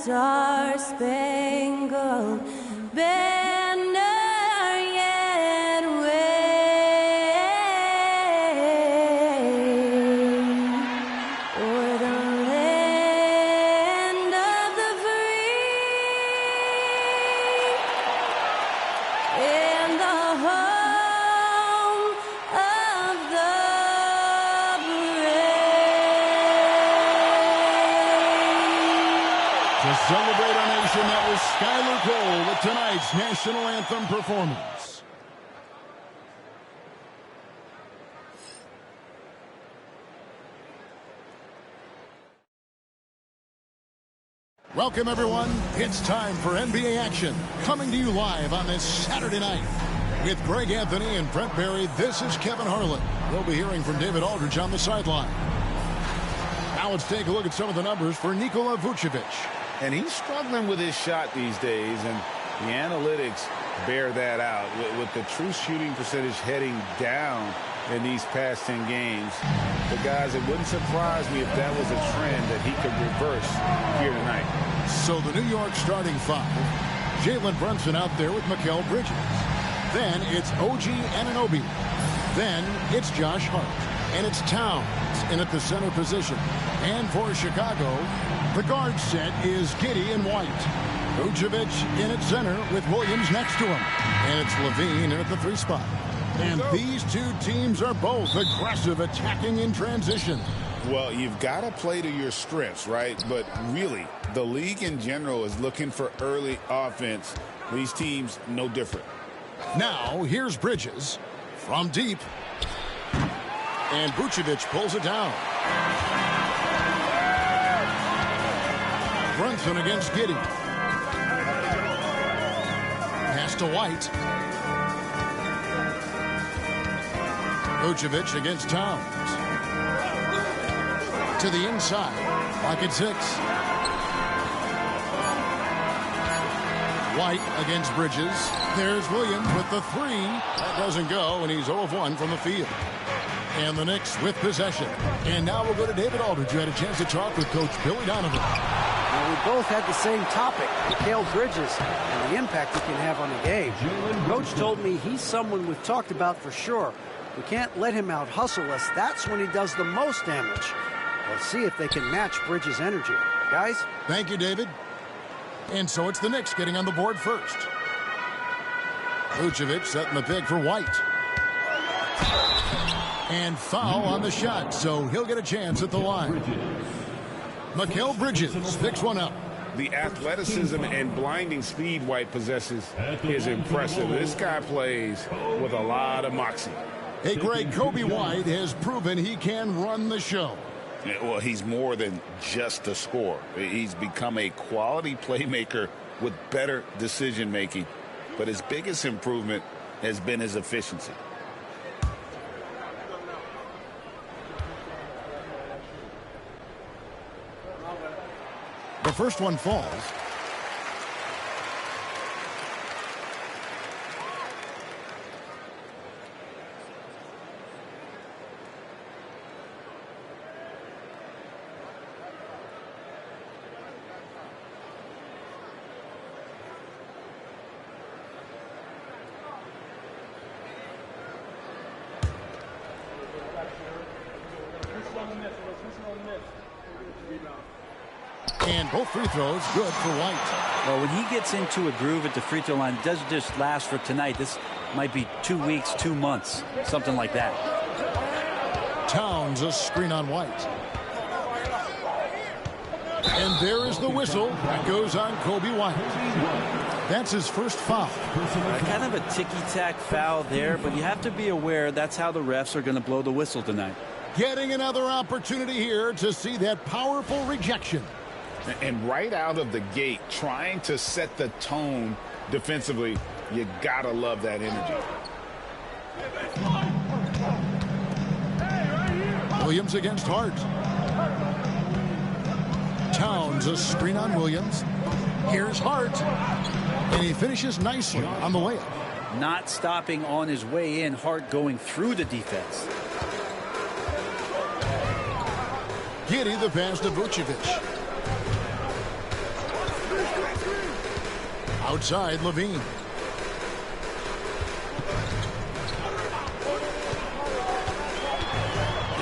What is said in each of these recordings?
star-spangled banner yet wave o'er the land of the free and the home of the brave. To celebrate our nation, that was Skylar Cole with tonight's national anthem performance. Welcome, everyone. It's time for NBA action, coming to you live on this Saturday night. With Greg Anthony and Brent Barry, this is Kevin Harlan. We'll be hearing from David Aldridge on the sideline. Now let's take a look at some of the numbers for Nikola Vucevic. And he's struggling with his shot these days, and the analytics bear that out. With the true shooting percentage heading down in these past 10 games, but guys, it wouldn't surprise me if that was a trend that he could reverse here tonight. So the New York starting five: Jalen Brunson out there with Mikal Bridges. Then it's OG Anunoby. Then it's Josh Hart. And it's Towns in at the center position. And for Chicago, the guard set is Giddey and White. Vucevic in at center with Williams next to him. And it's Levine in at the 3 spot. And these two teams are both aggressive, attacking in transition. Well, you've got to play to your strengths, right? But really, the league in general is looking for early offense. These teams, no different. Now, here's Bridges from deep. And Vucevic pulls it down. Brunson against Giddey. Pass to White. Vucevic against Towns. To the inside. Pocket 6. White against Bridges. There's Williams with the 3. That doesn't go, and he's 0 of 1 from the field. And the Knicks with possession. And now we'll go to David Aldridge, who had a chance to talk with Coach Billy Donovan. Well, we both had the same topic, Mikal Bridges, and the impact he can have on the game. Coach told me he's someone we've talked about for sure. We can't let him out-hustle us. That's when he does the most damage. Let's see if they can match Bridges' energy. Guys? Thank you, David. And so it's the Knicks getting on the board first. Vucevic setting the pick for White. And foul on the shot, so he'll get a chance at the line. Mikal Bridges picks one up. The athleticism and blinding speed White possesses is impressive. This guy plays with a lot of moxie. Hey, Greg, Kobe White has proven he can run the show. Well, he's more than just a scorer. He's become a quality playmaker with better decision-making. But his biggest improvement has been his efficiency. The first one falls. And both free throws good for White. Well, when he gets into a groove at the free throw line, it doesn't just last for tonight. This might be 2 weeks, 2 months, something like that. Towns a screen on White. And there is the whistle that goes on Kobe White. That's his first foul. Kind of a ticky-tack foul there, but you have to be aware that's how the refs are going to blow the whistle tonight. Getting another opportunity here to see that powerful rejection. And right out of the gate, trying to set the tone defensively, you gotta love that energy. Williams against Hart. Towns a screen on Williams. Here's Hart. And he finishes nicely on the layup. Not stopping on his way in, Hart going through the defense. Giddey the pass to Vucevic. Outside, Levine.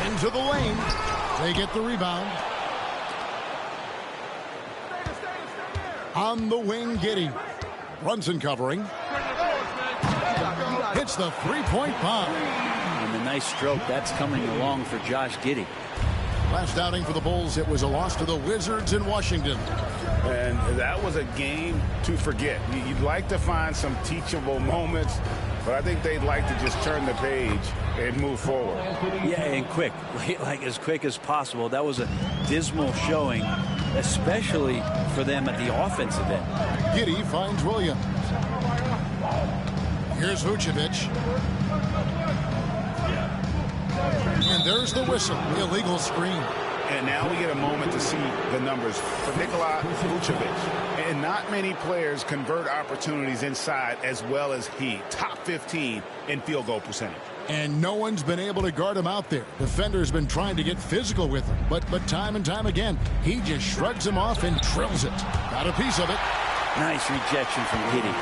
Into the lane. They get the rebound. On the wing, Giddey. Brunson covering. Hits the three-point bomb. And the nice stroke that's coming along for Josh Giddey. Last outing for the Bulls, it was a loss to the Wizards in Washington. And that was a game to forget. You'd like to find some teachable moments, but I think they'd like to just turn the page and move forward. Yeah, and quick, like as quick as possible. That was a dismal showing, especially for them at the offensive end. Giddey finds Williams. Here's Vucevic. And there's the whistle, the illegal screen. And now we get a moment to see the numbers for Nikola Vucevic. And not many players convert opportunities inside as well as he. Top 15 in field goal percentage. And no one's been able to guard him out there. Defender's been trying to get physical with him. But time and time again, he just shrugs him off and drills it. Got a piece of it. Nice rejection from Giddey.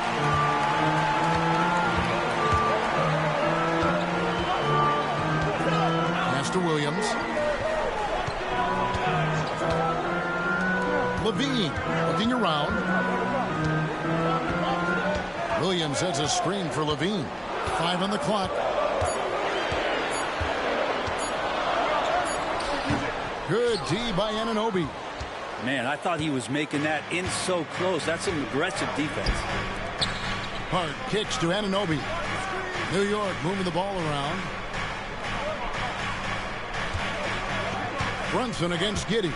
To Williams. Levine looking around. Williams has a screen for Levine. 5 on the clock. Good D by Anunoby. Man, I thought he was making that in so close. That's some aggressive defense. Hart kicks to Anunoby. New York moving the ball around. Brunson against Giddey.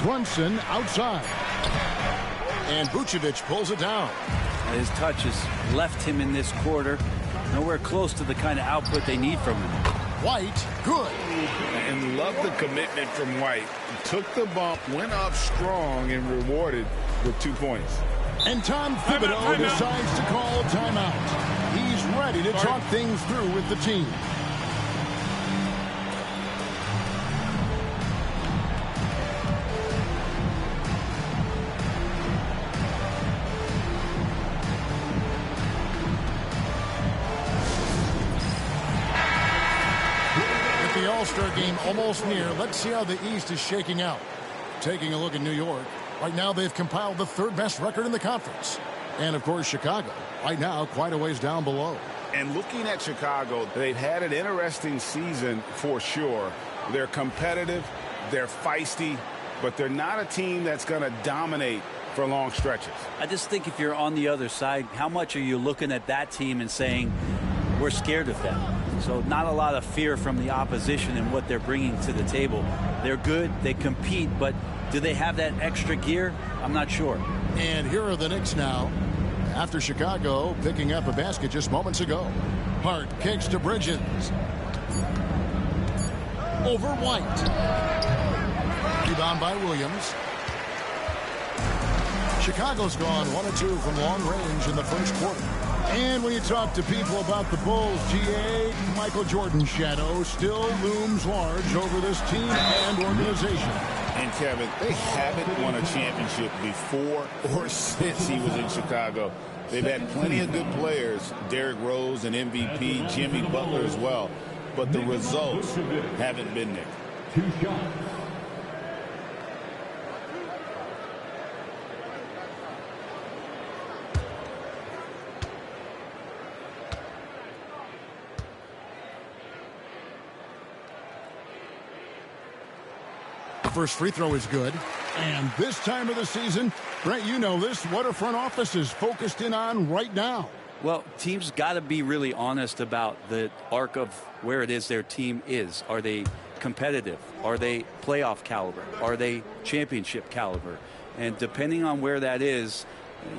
Brunson outside. And Vucevic pulls it down. His touch has left him in this quarter. Nowhere close to the kind of output they need from him. White, good. And love the commitment from White. He took the bump, went up strong, and rewarded with 2 points. And Tom Thibodeau decides to call a timeout. He's ready to talk things through with the team. All-Star game almost near. Let's see how the East is shaking out. Taking a look at New York. Right now they've compiled the third best record in the conference. And of course Chicago. Right now quite a ways down below. And looking at Chicago, they've had an interesting season for sure. They're competitive, they're feisty, but they're not a team that's going to dominate for long stretches. I just think if you're on the other side, how much are you looking at that team and saying, we're scared of them? So not a lot of fear from the opposition and what they're bringing to the table. They're good, they compete, but do they have that extra gear? I'm not sure. And here are the Knicks now. After Chicago picking up a basket just moments ago. Hart kicks to Bridges. Over White. Rebound by Williams. Chicago's gone 1 of 2 from long range in the first quarter. And when you talk to people about the Bulls, GA, Michael Jordan's shadow still looms large over this team and organization. And Kevin, they haven't won a championship before or since he was in Chicago. They've had plenty of good players, Derrick Rose and MVP, Jimmy Butler as well. But the results haven't been there. 2 shots. First free throw is good. And this time of the season, Brent, you know this, what are front offices focused in on right now? Well, teams got to be really honest about the arc of where it is their team is. Are they competitive? Are they playoff caliber? Are they championship caliber? And depending on where that is,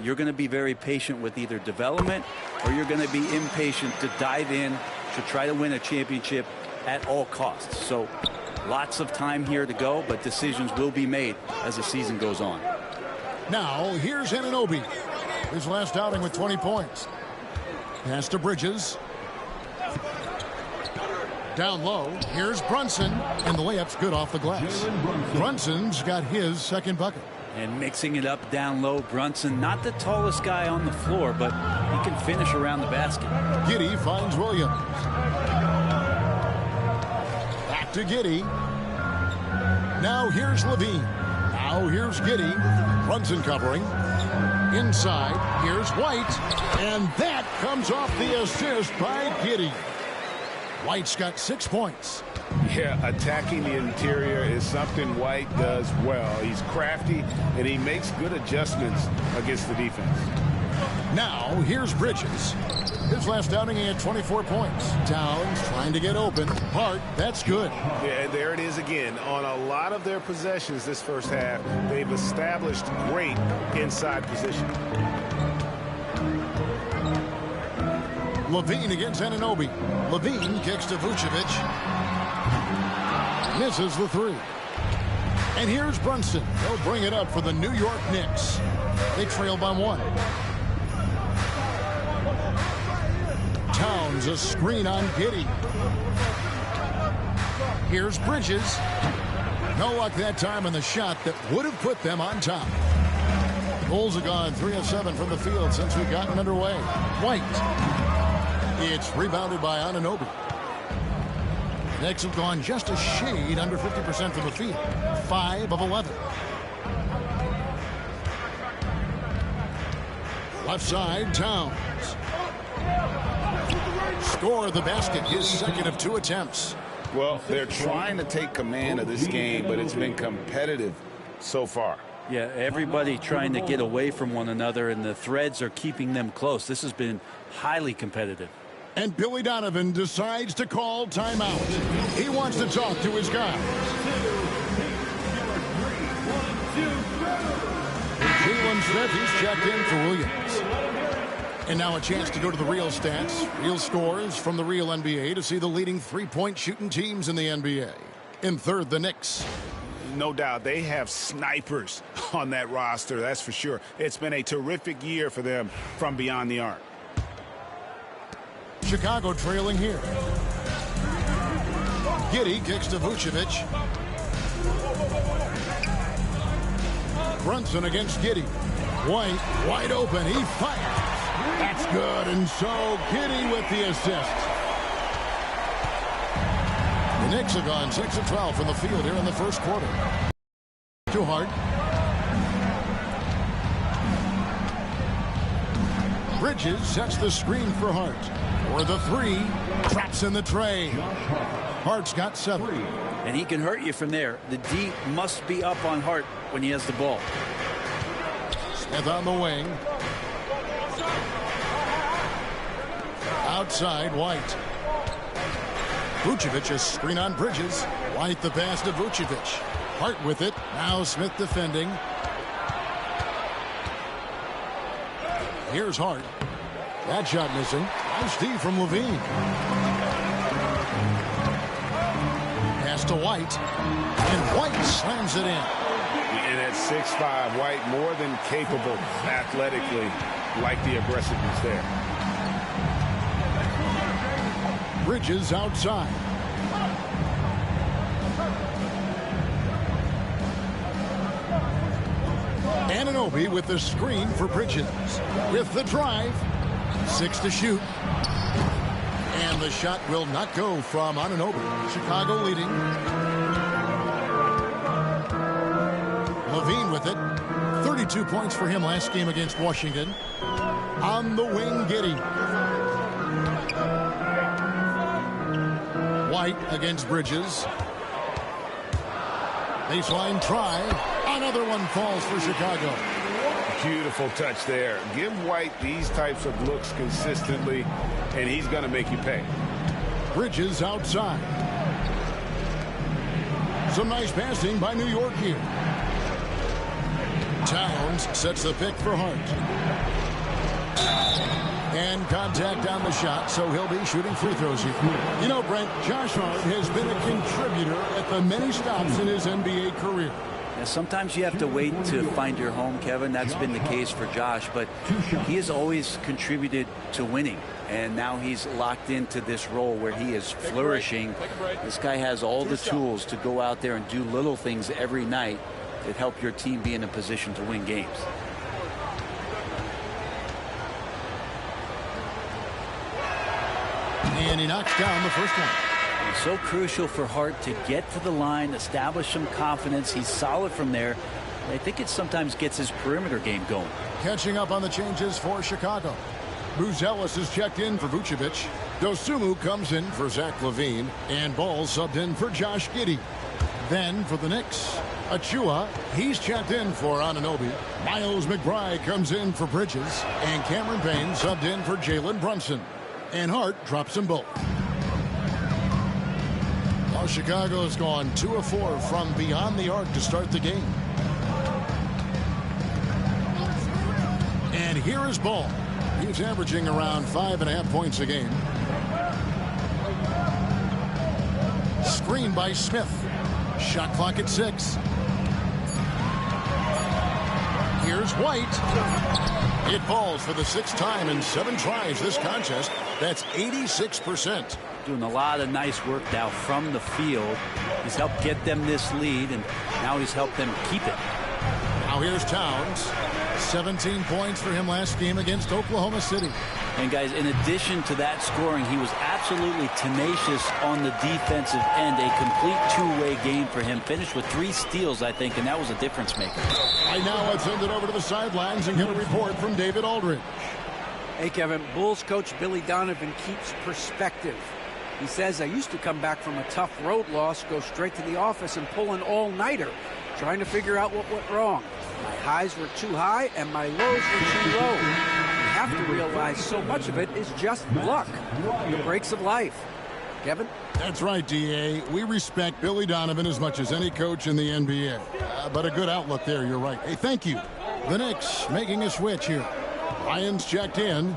you're going to be very patient with either development or you're going to be impatient to dive in to try to win a championship at all costs. So lots of time here to go, but decisions will be made as the season goes on. Now, here's Anunoby. His last outing with 20 points. Pass to Bridges. Down low, here's Brunson, and the layup's good off the glass. Brunson's got his second bucket. And mixing it up down low, Brunson, not the tallest guy on the floor, but he can finish around the basket. Giddey finds Williams. Back to Giddey. Now here's Levine. Now here's Giddey. Brunson covering. Inside, here's White. And that comes off the assist by Giddey. White's got 6 points. Yeah, attacking the interior is something White does well. He's crafty, and he makes good adjustments against the defense. Now, here's Bridges. His last outing, he had 24 points. Towns trying to get open. Hart, that's good. Yeah, and there it is again. On a lot of their possessions this first half, they've established great inside position. Levine against Anunoby. Levine kicks to Vucevic. Misses the three. And here's Brunson. He'll bring it up for the New York Knicks. They trail by 1. Towns a screen on Giddey. Here's Bridges. No luck that time on the shot that would have put them on top. Bulls have gone 3 of 7 from the field since we've gotten underway. White. It's rebounded by Anunoby. Knicks have gone just a shade under 50% from the field. 5 of 11. Left side, Towns. Score the basket, his second of 2 attempts. Well, they're trying to take command of this game, but it's been competitive so far. Yeah, everybody trying to get away from one another, and the threads are keeping them close. This has been highly competitive. And Billy Donovan decides to call timeout. He wants to talk to his guys. Jalen Smith, he's checked in for Williams. And now a chance to go to the real stats, real scores from the real NBA to see the leading three-point shooting teams in the NBA. In third, the Knicks. No doubt they have snipers on that roster, that's for sure. It's been a terrific year for them from beyond the arc. Chicago trailing here. Giddey kicks to Vucevic. Brunson against Giddey. White wide open. He fires. That's good. And so Giddey with the assist. The Knicks have gone 6 of 12 from the field here in the first quarter. To Hart. Bridges sets the screen for Hart. For the three, traps in the tray. Hart's got 7. And he can hurt you from there. The D must be up on Hart when he has the ball. Smith on the wing. Outside, White. Vucevic, a screen on Bridges. White the pass to Vucevic. Hart with it. Now Smith defending. Here's Hart. That shot missing. Nice D from Levine. Pass to White. And White slams it in. And at 6'5", White more than capable athletically, like the aggressiveness there. Bridges outside. Anunoby with the screen for Bridges. With the drive. 6 to shoot. And the shot will not go from Anunoby. Chicago leading. Levine with it. 32 points for him last game against Washington. On the wing, Giddey. White against Bridges. Baseline try. Another one falls for Chicago. Beautiful touch there. Give White these types of looks consistently, and he's going to make you pay. Bridges outside. Some nice passing by New York here. Towns sets the pick for Hart. And contact on the shot, so he'll be shooting free throws here. You know, Brent, Josh Hart has been a contributor at the many stops in his NBA career. Yeah, sometimes you have to wait to find your home, Kevin. That's been the case for Josh, but he has always contributed to winning. And now he's locked into this role where he is flourishing. This guy has all the tools to go out there and do little things every night that help your team be in a position to win games. And he knocks down the first one. It's so crucial for Hart to get to the line, establish some confidence. He's solid from there. I think it sometimes gets his perimeter game going. Catching up on the changes for Chicago. Buzelis is checked in for Vucevic. Dosunmu comes in for Zach LaVine. And Ball subbed in for Josh Giddey. Then for the Knicks, Achua, he's checked in for Anunoby. Miles McBride comes in for Bridges. And Cameron Payne subbed in for Jalen Brunson. And Hart drops them both. Well, Chicago has gone 2 of 4 from beyond the arc to start the game. And here is Ball. He's averaging around 5.5 points a game. Screen by Smith. Shot clock at 6. Here's White. It falls for the 6th time in 7 tries this contest. That's 86%. Doing a lot of nice work now from the field. He's helped get them this lead, and now he's helped them keep it. Now here's Towns. 17 points for him last game against Oklahoma City. And guys, in addition to that scoring, he was absolutely tenacious on the defensive end. A complete two-way game for him. Finished with 3 steals, I think, and that was a difference maker. Right now, let's send it over to the sidelines and get a report from David Aldridge. Hey, Kevin, Bulls coach Billy Donovan keeps perspective. He says, I used to come back from a tough road loss, go straight to the office and pull an all-nighter, trying to figure out what went wrong. My highs were too high and my lows were too low. You have to realize so much of it is just luck, the breaks of life. Kevin? That's right, D.A. We respect Billy Donovan as much as any coach in the NBA. But a good outlook there, you're right. Hey, thank you. The Knicks making a switch here. Ryan's checked in.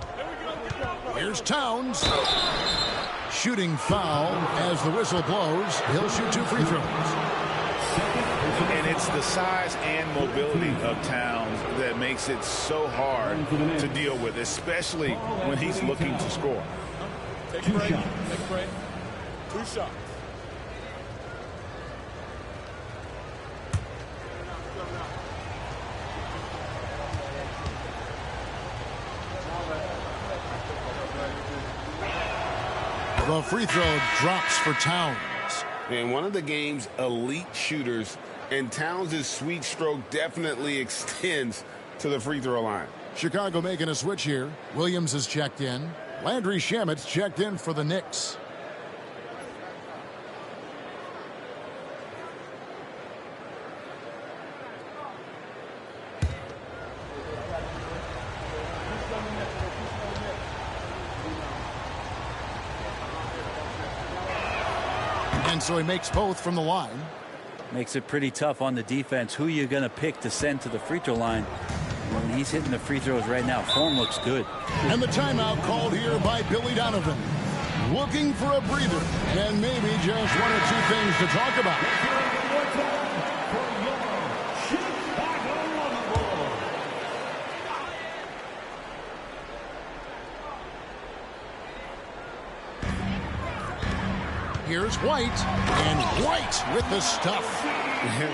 Here's Towns. Shooting foul as the whistle blows. He'll shoot 2 free throws. And it's the size and mobility of Towns that makes it so hard to deal with, especially when he's looking to score. Take a break. Take a break. 2 shots. The free throw drops for Towns. And one of the game's elite shooters, and Towns' sweet stroke definitely extends to the free throw line. Chicago making a switch here. Williams is checked in. Landry Shamet's checked in for the Knicks. And so he makes both from the line. Makes it pretty tough on the defense. Who you're going to pick to send to the free throw line. When he's hitting the free throws right now, form looks good. And the timeout called here by Billy Donovan. Looking for a breather and maybe just 1 or 2 things to talk about. Here's White, and White with the stuff.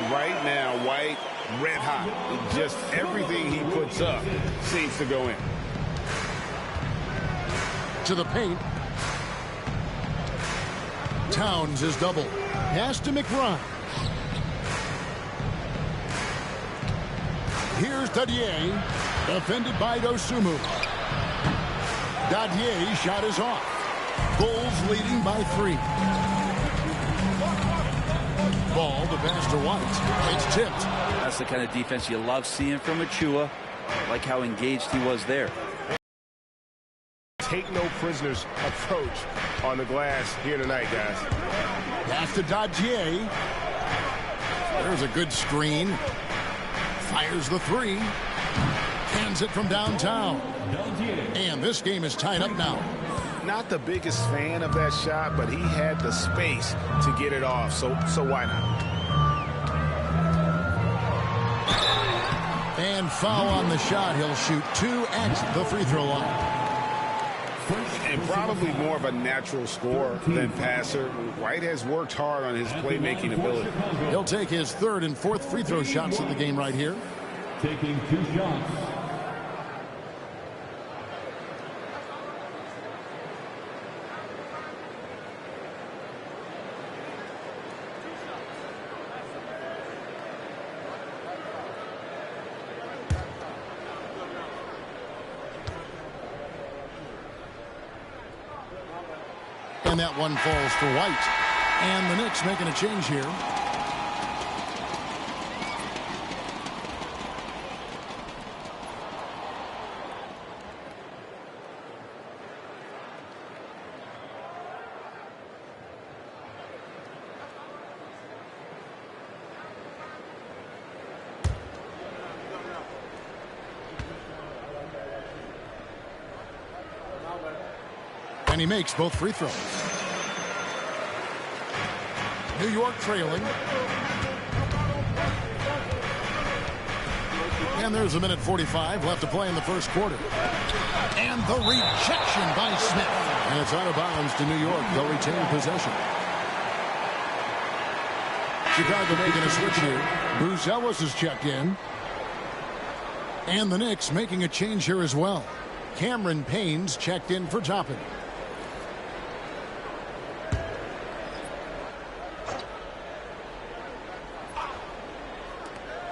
Right now, White, red hot. Just everything he puts up seems to go in. To the paint. Towns is double. Pass to McBride. Here's Dadier, defended by Dosunmu. Dadier's shot is off. Bulls leading by 3. Ball to pass to White. It's tipped. That's the kind of defense you love seeing from Achua. Like how engaged he was there. Take no prisoners approach on the glass here tonight, guys. Pass to Dadier. There's a good screen. Fires the 3. Cans it from downtown. And this game is tied up now. Not the biggest fan of that shot, but he had the space to get it off, so why not? And foul on the shot. He'll shoot 2 at the free throw line. And probably more of a natural scorer than passer. White has worked hard on his playmaking ability. He'll take his third and fourth free throw shots of the game right here. Taking 2 shots. And that one falls for White. And the Knicks making a change here. And he makes both free throws. New York trailing. And there's 1:45 left to play in the first quarter. And the rejection by Smith. And it's out of bounds to New York. They'll retain possession. Chicago making a switch here. Bruce Ellis is checked in. And the Knicks making a change here as well. Cameron Payne's checked in for Toppin.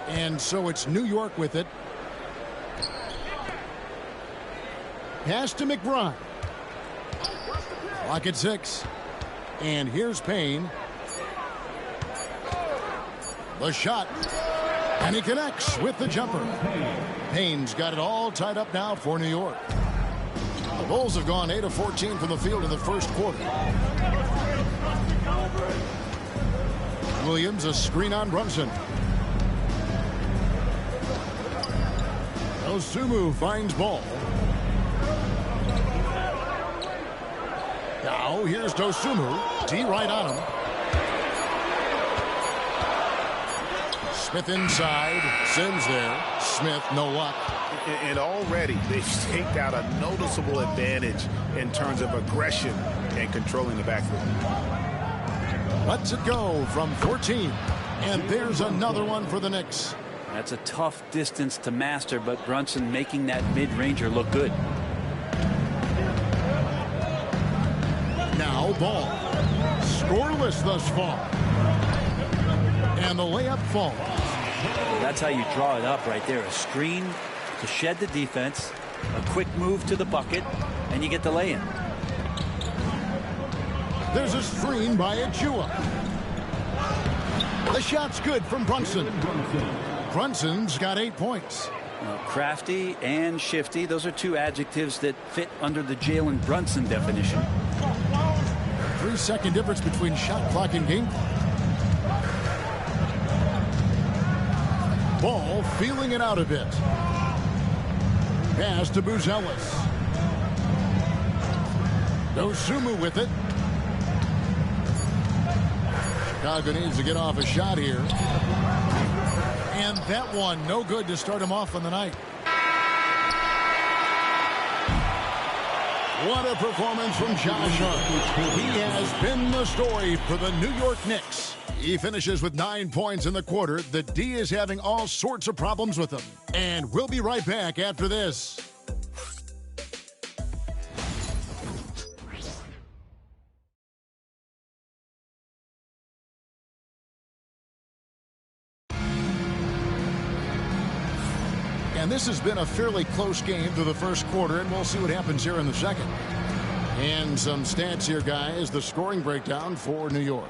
And so it's New York with it. Pass to McBride. Clock at 6. And here's Payne. The shot. And he connects with the jumper. Payne's got it all tied up now for New York. The Bulls have gone 8 of 14 from the field in the first quarter. Williams, a screen on Brunson. Osumu finds ball. Now here's Dosumu. D right on him. Smith inside. Sims there. Smith, no luck. And already they've staked out a noticeable advantage in terms of aggression and controlling the backfield. Lets it go from 14. And there's another one for the Knicks. That's a tough distance to master, but Brunson making that mid-ranger look good. Now ball. Scoreless thus far. And the layup falls. That's how you draw it up right there. A screen to shed the defense, a quick move to the bucket, and you get the lay-in. There's a screen by Achua. The shot's good from Brunson. Brunson's got 8 points. Crafty and shifty. Those are two adjectives that fit under the Jalen Brunson definition. 3-second difference between shot clock and game clock. Ball feeling it out a bit. Pass to Buzelis. Dosumu with it. Chicago needs to get off a shot here. And that one, no good to start him off on the night. What a performance from Josh Hart. He has been the story for the New York Knicks. He finishes with 9 points in the quarter. The D is having all sorts of problems with him. And we'll be right back after this. And this has been a fairly close game through the first quarter, and we'll see what happens here in the second. And some stats here, guys. The scoring breakdown for New York.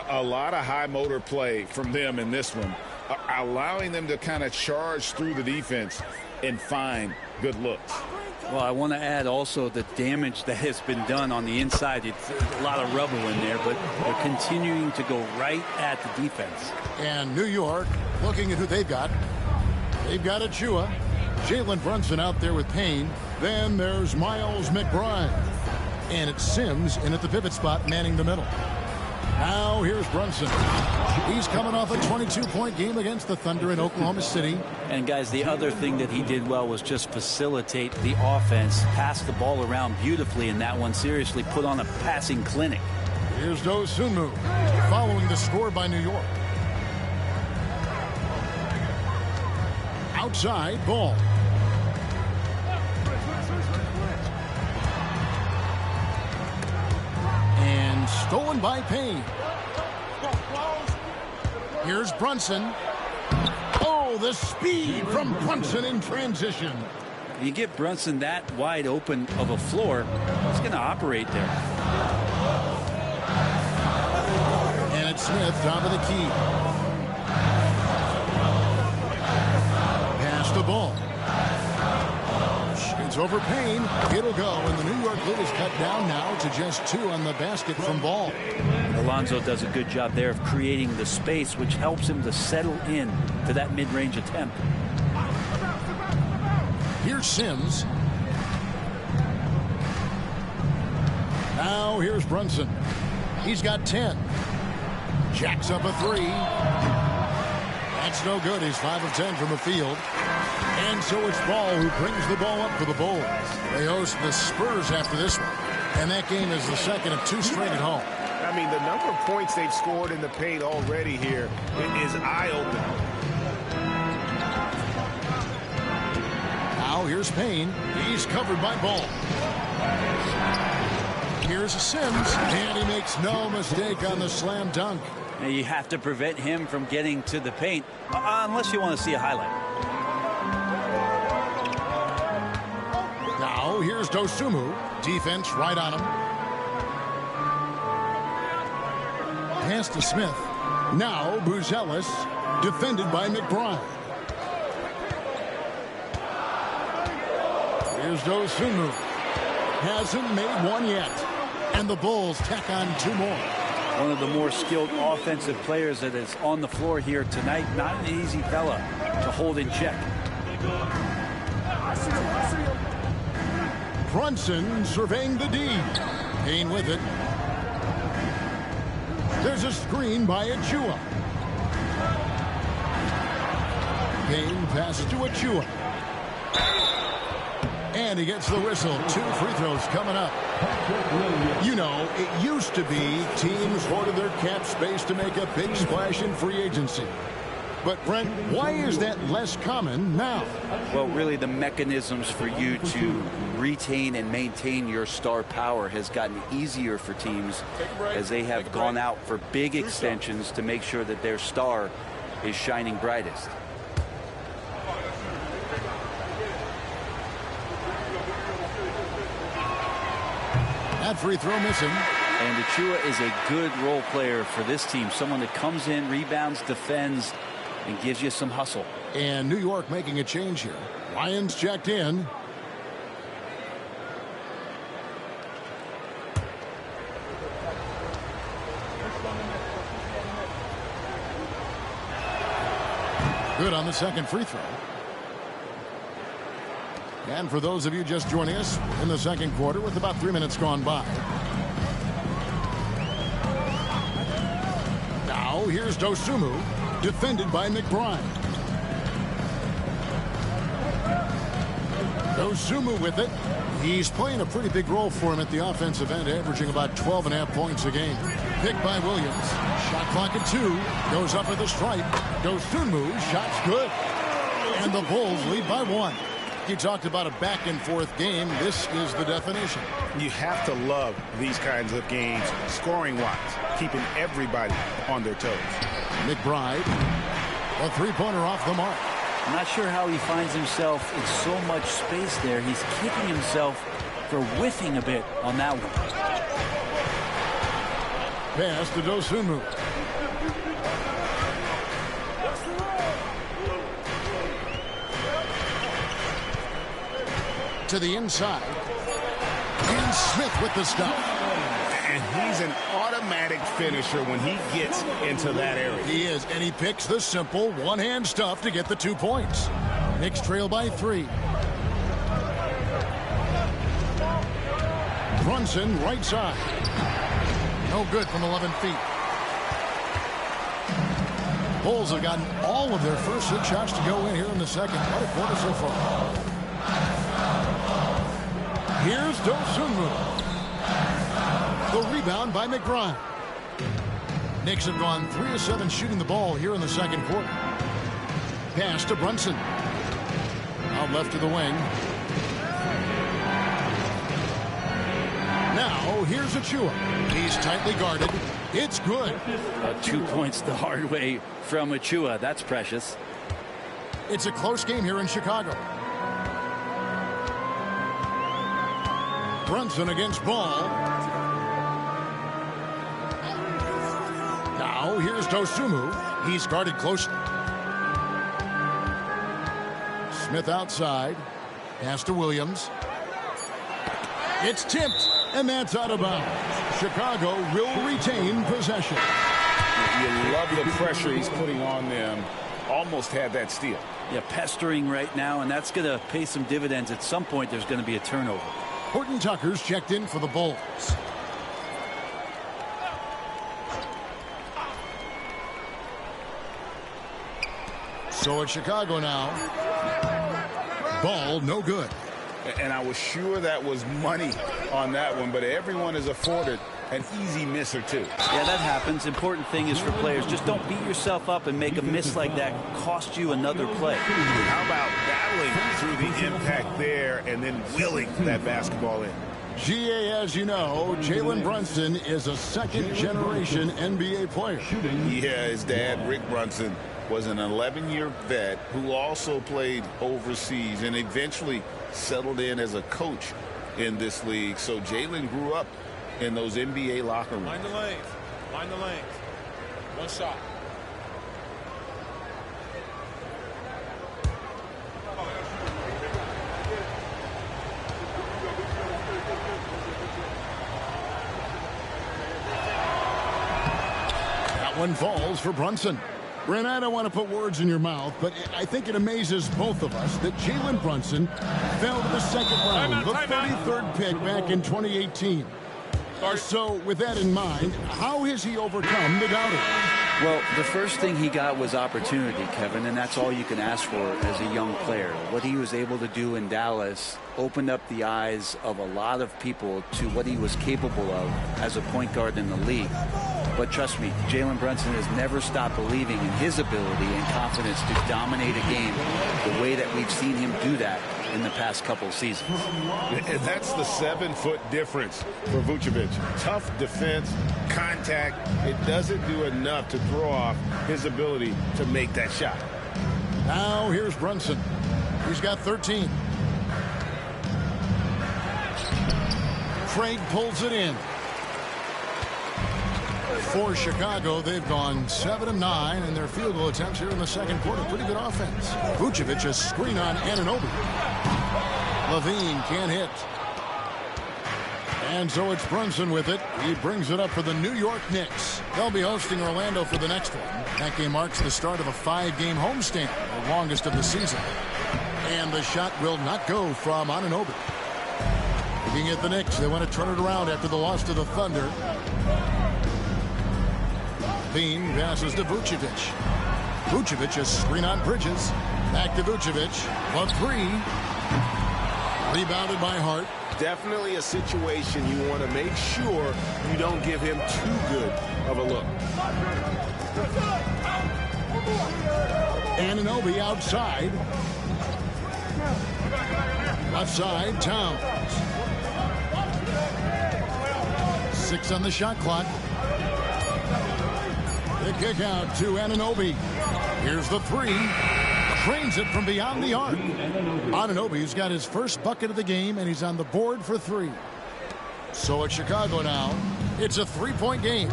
A lot of high motor play from them in this one, allowing them to kind of charge through the defense and find good looks. Well, I want to add also the damage that has been done on the inside. It's a lot of rubble in there, but they're continuing to go right at the defense. And New York, looking at who they've got. They've got Achua, Jalen Brunson out there with Payne. Then there's Miles McBride. And it's Sims in at the pivot spot, manning the middle. Now here's Brunson. He's coming off a 22-point game against the Thunder in Oklahoma City. And guys, the other thing that he did well was just facilitate the offense, pass the ball around beautifully in that one. Seriously put on a passing clinic. Here's Dosunmu following the score by New York. Outside ball. And stolen by Payne. Here's Brunson. Oh, the speed from Brunson in transition. You get Brunson that wide open of a floor, he's going to operate there. And it's Smith, top of the key. Pass the ball. Shoots over Payne. It'll go, and the New York lead is cut down now to just 2 on the basket from Ball. Alonzo does a good job there of creating the space, which helps him to settle in to that mid-range attempt. Here's Sims. Now here's Brunson. He's got 10. Jacks up a 3. That's no good. He's 5 of 10 from the field. And so it's Ball who brings the ball up for the Bulls. They host the Spurs after this one. And that game is the second of 2 straight at home. I mean, the number of points they've scored in the paint already here is eye-opening. Now here's Payne. He's covered by Ball. Here's Sims, and he makes no mistake on the slam dunk. Now you have to prevent him from getting to the paint, unless you want to see a highlight. Now here's Dosunmu. Defense right on him. Pass to Smith. Now Buzelis, defended by McBride. Here's Dosunmu. Hasn't made one yet. And the Bulls tack on 2 more. One of the more skilled offensive players that is on the floor here tonight. Not an easy fella to hold in check. Brunson surveying the D. Payne with it. There's a screen by Achua. Payne passes to Achua. And he gets the whistle. 2 free throws coming up. You know, it used to be teams hoarded their cap space to make a big splash in free agency. But, Brent, why is that less common now? Well, really, the mechanisms for you to retain and maintain your star power has gotten easier for teams as they have gone out for big extensions to make sure that their star is shining brightest. That free throw missing. And Achua is a good role player for this team. Someone that comes in, rebounds, defends, and gives you some hustle. And New York making a change here. Lions checked in. Good on the second free throw. And for those of you just joining us in the second quarter with about 3 minutes gone by. Now here's Dosunmu, defended by McBride. Dosunmu with it. He's playing a pretty big role for him at the offensive end, averaging about 12.5 points a game. Picked by Williams. Shot clock at 2. Goes up at the stripe. Dosunmu, shot's good. And the Bulls lead by 1. You talked about a back-and-forth game. This is the definition. You have to love these kinds of games, scoring-wise, keeping everybody on their toes. McBride, a three-pointer off the mark. I'm not sure how he finds himself in so much space there. He's kicking himself for whiffing a bit on that one. Pass to Dosunmu. To the inside. And Smith with the stop. And he's an automatic finisher when he gets into that area. He is, and he picks the simple one-hand stuff to get the 2 points. Knicks trail by 3. Brunson, right side. No good from 11 feet. Bulls have gotten all of their first 6 shots to go in here in the second. What a quarter so far. Here's Dosunmu. The rebound by McBride. Knicks have gone 3 of 7 shooting the ball here in the second quarter. Pass to Brunson. Out left to the wing. Now here's Achua. He's tightly guarded. It's good. 2 points the hard way from Achua. That's precious. It's a close game here in Chicago. Brunson against Ball. Now here's Dosunmu. He's guarded closely. Smith outside. Pass to Williams. It's tipped, and that's out of bounds. Chicago will retain possession. You love the pressure he's putting on them. Almost had that steal. Yeah, pestering right now, and that's going to pay some dividends. At some point, there's going to be a turnover. Horton Tucker's checked in for the Bulls. So it's Chicago now. Ball no good. And I was sure that was money on that one, but everyone is afforded an easy miss or two. Yeah, that happens. Important thing is for players, just don't beat yourself up and make a miss like that cost you another play. How about battling through the impact there and then willing that basketball in? GA, as you know, Jalen Brunson is a second-generation NBA player. Yeah, his dad, Rick Brunson, was an 11-year vet who also played overseas and eventually settled in as a coach in this league. So Jalen grew up in those NBA locker rooms. Mind the lanes. Mind the lanes. One shot. That one falls for Brunson. Brent, I don't want to put words in your mouth, but I think it amazes both of us that Jalen Brunson fell to the second round, the 33rd pick back in 2018. So with that in mind, how has he overcome the doubters? Well, the first thing he got was opportunity, Kevin, and that's all you can ask for as a young player. What he was able to do in Dallas opened up the eyes of a lot of people to what he was capable of as a point guard in the league. But trust me, Jalen Brunson has never stopped believing in his ability and confidence to dominate a game the way that we've seen him do that in the past couple of seasons. And that's the 7-foot difference for Vucevic. Tough defense, contact. It doesn't do enough to throw off his ability to make that shot. Now here's Brunson. He's got 13. Craig pulls it in. For Chicago, they've gone 7 of 9 in their field goal attempts here in the second quarter. Pretty good offense. Vucevic a screen on Anunoby. Levine can't hit. And so it's Brunson with it. He brings it up for the New York Knicks. They'll be hosting Orlando for the next one. That game marks the start of a 5-game homestand, the longest of the season. And the shot will not go from Anunoby. Looking at the Knicks, they want to turn it around after the loss to the Thunder. Levine passes to Vucevic. Vucevic a screen on Bridges. Back to Vucevic. The 3. Rebounded by Hart. Definitely a situation you want to make sure you don't give him too good of a look. Anunoby outside. Left side, Towns. 6 on the shot clock. The kick out to Anunoby. Here's the 3. Drains it from beyond the arc. Anunoby's got his first bucket of the game, and he's on the board for 3. So at Chicago now, it's a 3-point game.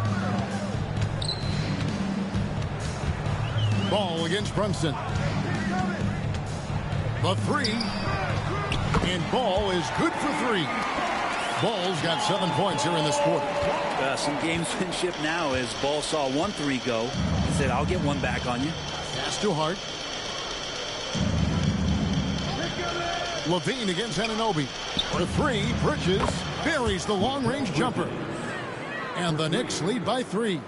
Ball against Brunson. The 3. And Ball is good for 3. Ball's got 7 points here in this quarter. Some gamesmanship now as Ball saw 1 3 go. He said, I'll get one back on you. Pass to Hart. Levine against Anunoby. For 3, Bridges buries the long-range jumper. And the Knicks lead by 3.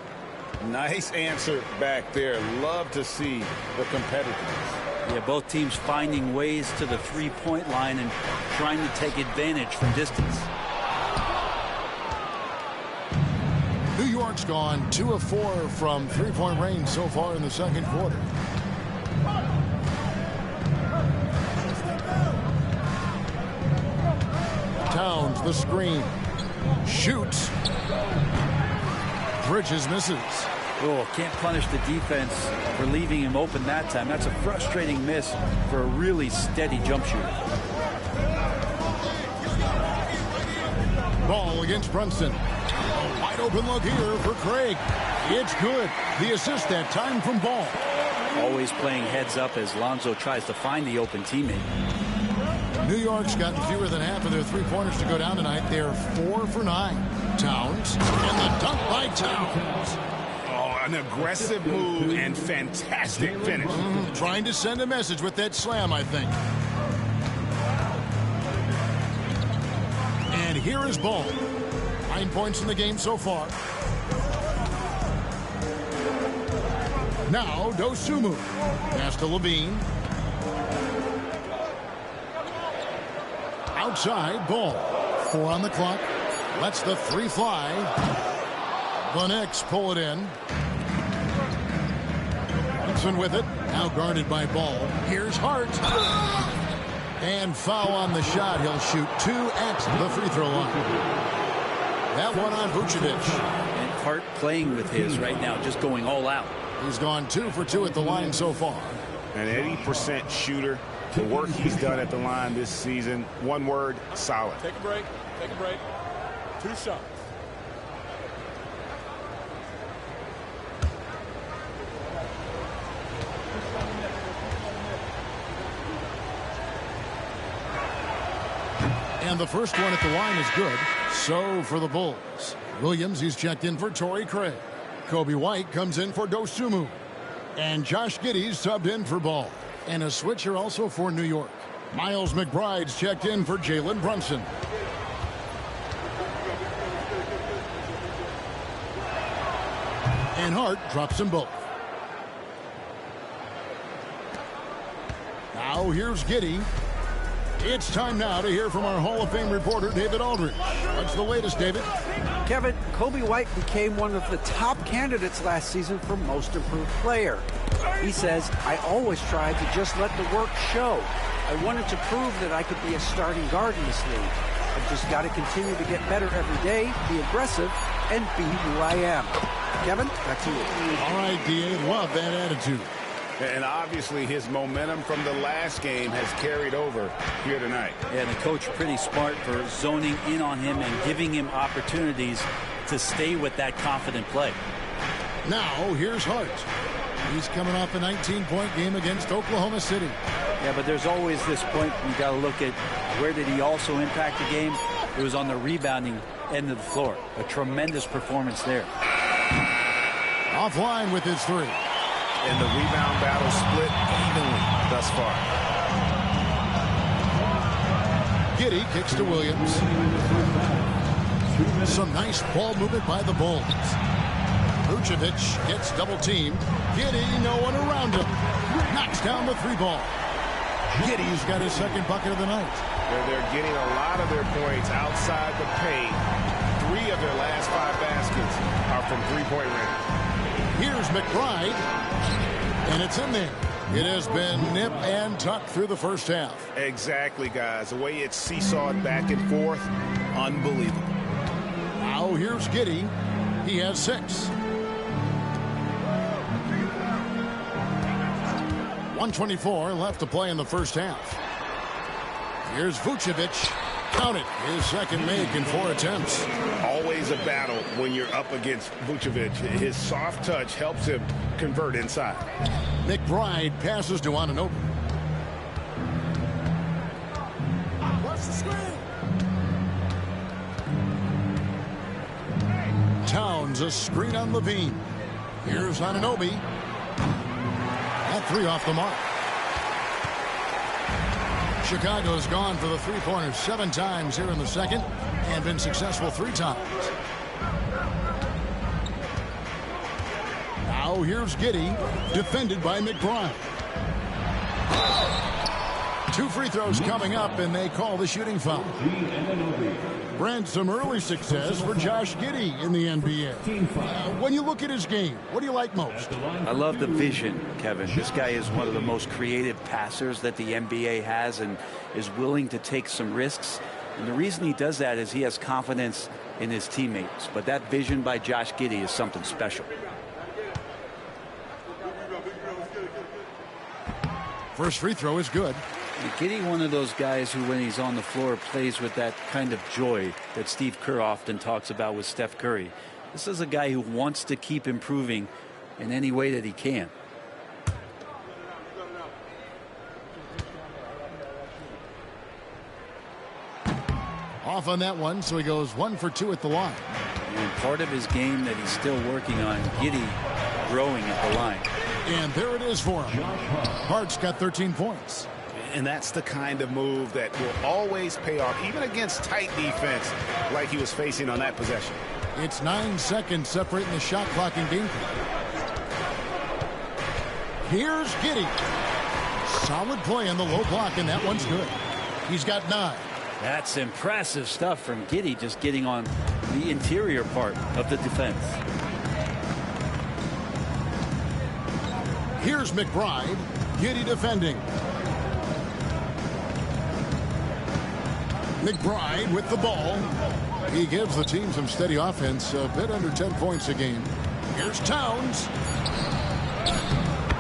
Nice answer back there. Love to see the competitiveness. Yeah, both teams finding ways to the three-point line and trying to take advantage from distance. New York's gone 2 of 4 from three-point range so far in the second quarter. Towns, the screen. Shoots. Bridges misses. Oh, can't punish the defense for leaving him open that time. That's a frustrating miss for a really steady jump shooter. Ball against Brunson. A wide open look here for Craig. It's good. The assist that time from Ball. Always playing heads up as Lonzo tries to find the open teammate. New York's gotten fewer than half of their three-pointers to go down tonight. They're 4 for 9. Towns, and the dunk by Towns. An aggressive move and fantastic finish. Trying to send a message with that slam, I think. And here is Ball. 9 points in the game so far. Now Dosunmu. Pass to Levine. Outside, Ball. 4 on the clock. Lets the 3 fly. The Knicks pull it in. Brunson with it. Now guarded by Ball. Here's Hart. And foul on the shot. He'll shoot 2 at the free throw line. That one on Vucevic. And Hart playing with his right now, just going all out. He's gone 2 for 2 at the line so far. An 80% shooter. The work he's done at the line this season, one word, solid. Take a break. Take a break. 2 shots. And the first one at the line is good. So for the Bulls. Williams, he's checked in for Torrey Craig. Kobe White comes in for Dosunmu. And Josh Giddey's subbed in for Ball. And a switcher also for New York. Miles McBride's checked in for Jalen Brunson. And Hart drops them both. Now here's Giddey. It's time now to hear from our Hall of Fame reporter, David Aldridge. What's the latest, David? Kevin, Kobe White became one of the top candidates last season for Most Improved Player. He says, I always tried to just let the work show. I wanted to prove that I could be a starting guard in this league. I've just got to continue to get better every day, be aggressive, and be who I am. Kevin, back to you. All right, D.A., love that attitude. And obviously his momentum from the last game has carried over here tonight. Yeah, the coach pretty smart for zoning in on him and giving him opportunities to stay with that confident play. Now, here's Hart. He's coming off a 19-point game against Oklahoma City. Yeah, but there's always this point you got to look at where did he also impact the game. It was on the rebounding end of the floor. A tremendous performance there. Offline with his 3. And the rebound battle split evenly thus far. Giddey kicks to Williams. Some nice ball movement by the Bulls. Vucevic gets double teamed. Giddey, no one around him. Knocks down the 3 ball. Giddey's got his second bucket of the night. They're getting a lot of their points outside the paint. 3 of their last 5 baskets are from three-point range. Here's McBride. And it's in there. It has been nip and tuck through the first half. Exactly, guys. The way it's seesawed back and forth, unbelievable. Now here's Giddey. He has 6. 1:24 left to play in the first half. Here's Vucevic. Count it. His second make in 4 attempts. Always a battle when you're up against Vucevic. His soft touch helps him convert inside. McBride passes to Anunoby. Watch the screen. Towns, a screen on Levine. Here's Anunoby. That 3 off the mark. Chicago's gone for the three-pointers 7 times here in the second and been successful 3 times. Now here's Giddey, defended by McBride. 2 free throws coming up, and they call the shooting foul. Brent, some early success for Josh Giddey in the NBA. When you look at his game, what do you like most? I love the vision, Kevin. This guy is one of the most creative passers that the NBA has and is willing to take some risks. And the reason he does that is he has confidence in his teammates. But that vision by Josh Giddey is something special. First free throw is good. Giddey, one of those guys who, when he's on the floor, plays with that kind of joy that Steve Kerr often talks about with Steph Curry. This is a guy who wants to keep improving in any way that he can. Off on that one, so he goes 1 for 2 at the line. And part of his game that he's still working on, Giddey growing at the line. And there it is for him. Hart's got 13 points. And that's the kind of move that will always pay off, even against tight defense like he was facing on that possession. It's 9 seconds separating the shot clock and game clock. Here's Giddey. Solid play on the low block, and that one's good. He's got 9. That's impressive stuff from Giddey, just getting on the interior part of the defense. Here's McBride. Giddey defending. McBride with the ball. He gives the team some steady offense, a bit under 10 points a game. Here's Towns.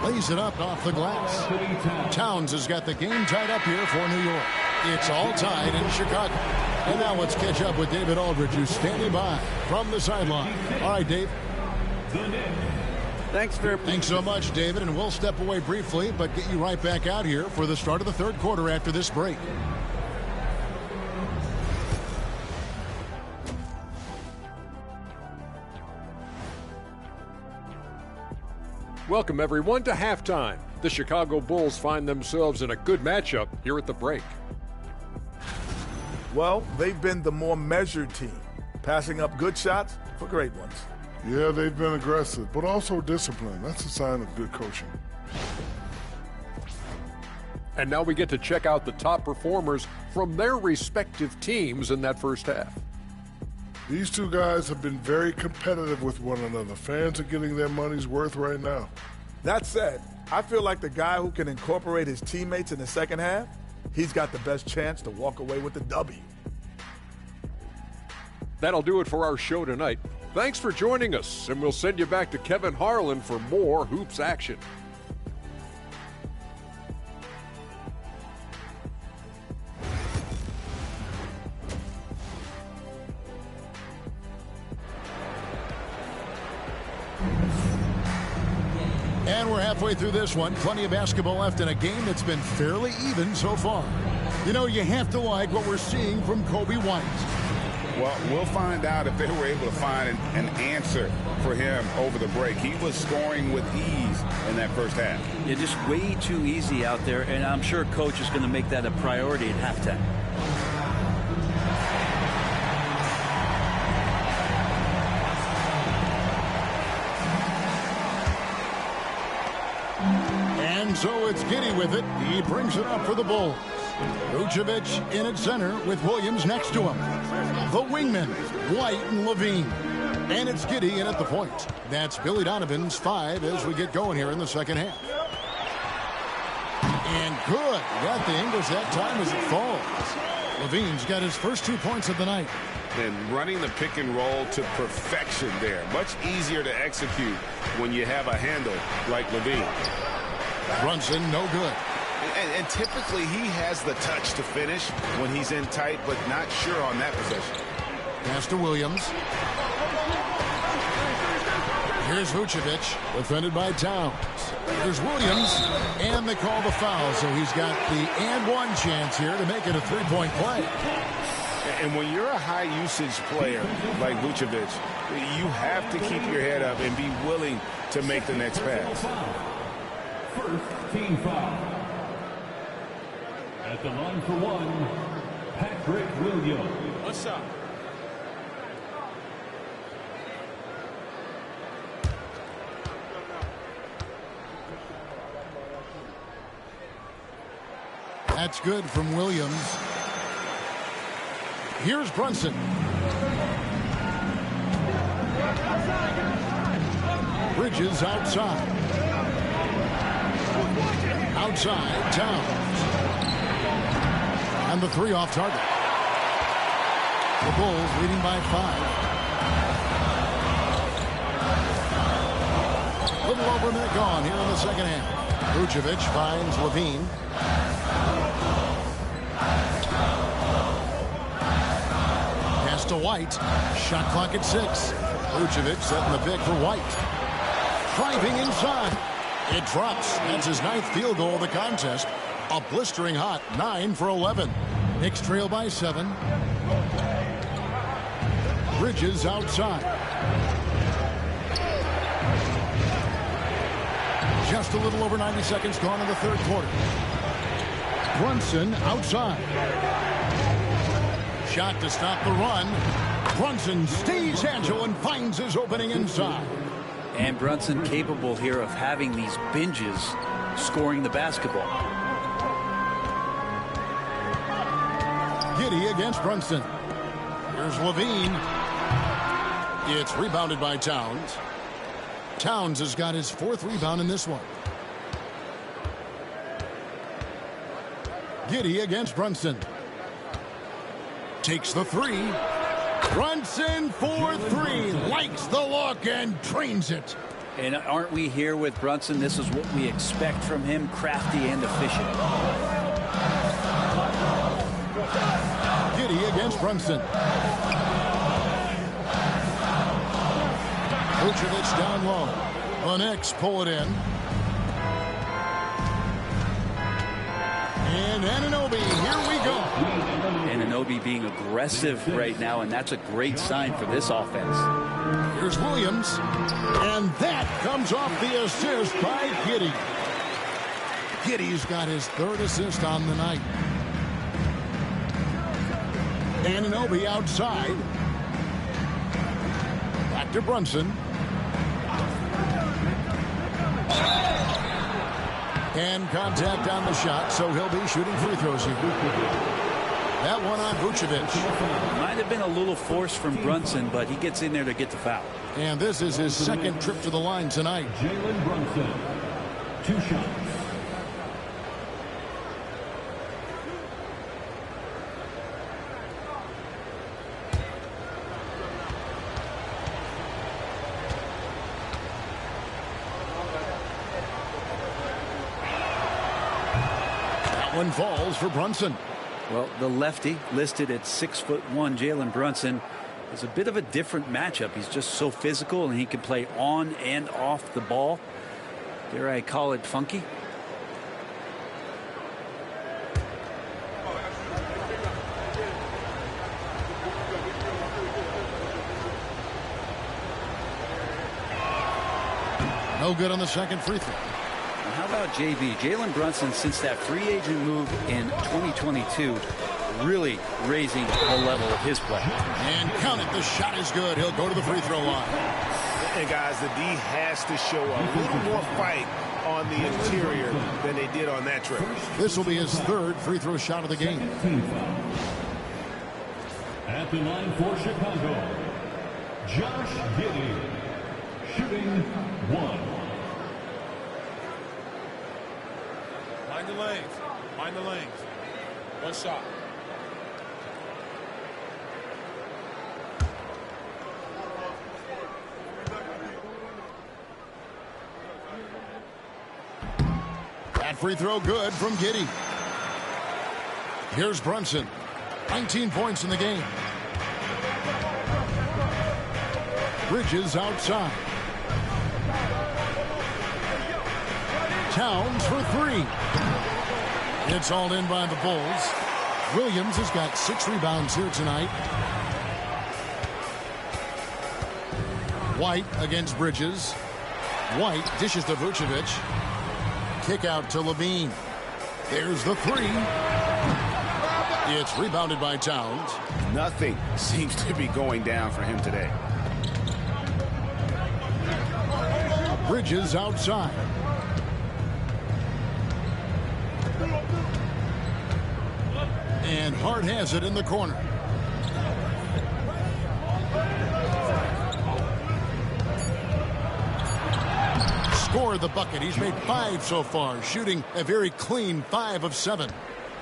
Lays it up off the glass. Towns has got the game tied up here for New York. It's all tied in Chicago. And now let's catch up with David Aldridge, who's standing by from the sideline. All right, Dave. Thanks so much, David. And we'll step away briefly, but get you right back out here for the start of the third quarter after this break. Welcome, everyone, to halftime. The Chicago Bulls find themselves in a good matchup here at the break. Well, they've been the more measured team, passing up good shots for great ones. Yeah, they've been aggressive, but also disciplined. That's a sign of good coaching. And now we get to check out the top performers from their respective teams in that first half. These two guys have been very competitive with one another. Fans are getting their money's worth right now. That said, I feel like the guy who can incorporate his teammates in the second half, he's got the best chance to walk away with the W. That'll do it for our show tonight. Thanks for joining us, and we'll send you back to Kevin Harlan for more hoops action. And we're halfway through this one. Plenty of basketball left in a game that's been fairly even so far. You know, you have to like what we're seeing from Kobe White. Well, we'll find out if they were able to find an answer for him over the break. He was scoring with ease in that first half. Yeah, just way too easy out there, and I'm sure Coach is going to make that a priority at halftime. And so it's Giddey with it. He brings it up for the Bulls. Vucevic in at center with Williams next to him. The wingmen, White and Levine. And it's Giddey in at the point. That's Billy Donovan's 5 as we get going here in the second half. And good. Got the Ingles that time as it falls. Levine's got his first 2 points of the night. And running the pick and roll to perfection there. Much easier to execute when you have a handle like Levine. Brunson, no good. And typically he has the touch to finish when he's in tight, but not sure on that possession. Pass to Williams. Here's Vucevic, defended by Towns. There's Williams, and they call the foul, so he's got the and one chance here to make it a three-point play. And when you're a high-usage player like Vucevic, you have to keep your head up and be willing to make the next pass. First team foul. At the line for one, Patrick Williams. One shot. That's good from Williams. Here's Brunson. Bridges outside. Outside, Towns. And the three off target. The Bulls leading by 5. A little over a minute gone here in the second half. Vucevic finds Levine. Pass to White. Shot clock at 6. Vucevic setting the pick for White. Driving inside. It drops. That's his 9th field goal of the contest. A blistering hot 9 for 11. Knicks trail by 7. Bridges outside. Just a little over 90 seconds gone in the third quarter. Brunson outside. Shot to stop the run. Brunson stays agile and finds his opening inside. And Brunson capable here of having these binges scoring the basketball. Giddey against Brunson. Here's Levine. It's rebounded by Towns. Towns has got his 4th rebound in this one. Giddey against Brunson. Takes the 3. Brunson for 3. Likes the look and drains it. And aren't we here with Brunson? This is what we expect from him, crafty and efficient. Giddey against Brunson. Vucevic down low. The Knicks pull it in. And Anunoby, here we go. Anunoby being aggressive right now, and that's a great sign for this offense. Here's Williams. And that comes off the assist by Giddey. Giddey's got his 3rd assist on the night. Anunoby outside. Back to Brunson. And contact on the shot, so he'll be shooting free throws here. That one on Vucevic. Might have been a little force from Brunson, but he gets in there to get the foul. And this is his 2nd trip to the line tonight. Jalen Brunson, 2 shots. One falls for Brunson. Well, the lefty listed at 6'1", Jalen Brunson, is a bit of a different matchup. He's just so physical, and he can play on and off the ball. Dare I call it funky? No good on the second free throw. How about JB? Jalen Brunson, since that free agent move in 2022, really raising the level of his play. And count it. The shot is good. He'll go to the free throw line. And guys, the D has to show a little more fight on the interior than they did on that trip. This will be his 3rd free throw shot of the game. At the line for Chicago, Josh Giddey, shooting 1. Mind the lanes. Mind the lanes. 1 shot. That free throw good from Giddey. Here's Brunson. 19 points in the game. Bridges outside. Towns for 3. It's hauled in by the Bulls. Williams has got 6 rebounds here tonight. White against Bridges. White dishes to Vucevic. Kick out to Levine. There's the 3. It's rebounded by Towns. Nothing seems to be going down for him today. Bridges outside. And Hart has it in the corner. Scored the bucket. He's made 5 so far, shooting a very clean 5 of 7.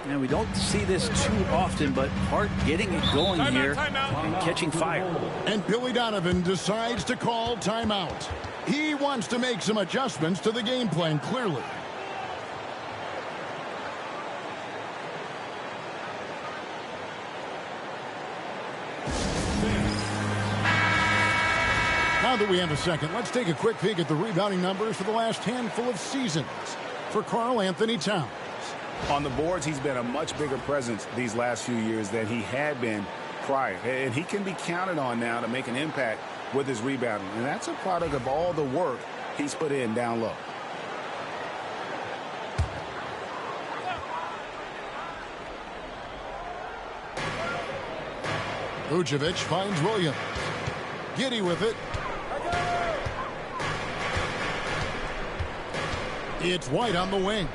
And we don't see this too often, but Hart getting it going here and catching fire. And Billy Donovan decides to call timeout. He wants to make some adjustments to the game plan, clearly. Now that we have a second, let's take a quick peek at the rebounding numbers for the last handful of seasons for Karl Anthony Towns. On the boards, he's been a much bigger presence these last few years than he had been prior. And he can be counted on now to make an impact with his rebounding. And that's a product of all the work he's put in down low. Vucevic finds Williams. Giddey with it. It's White on the wing.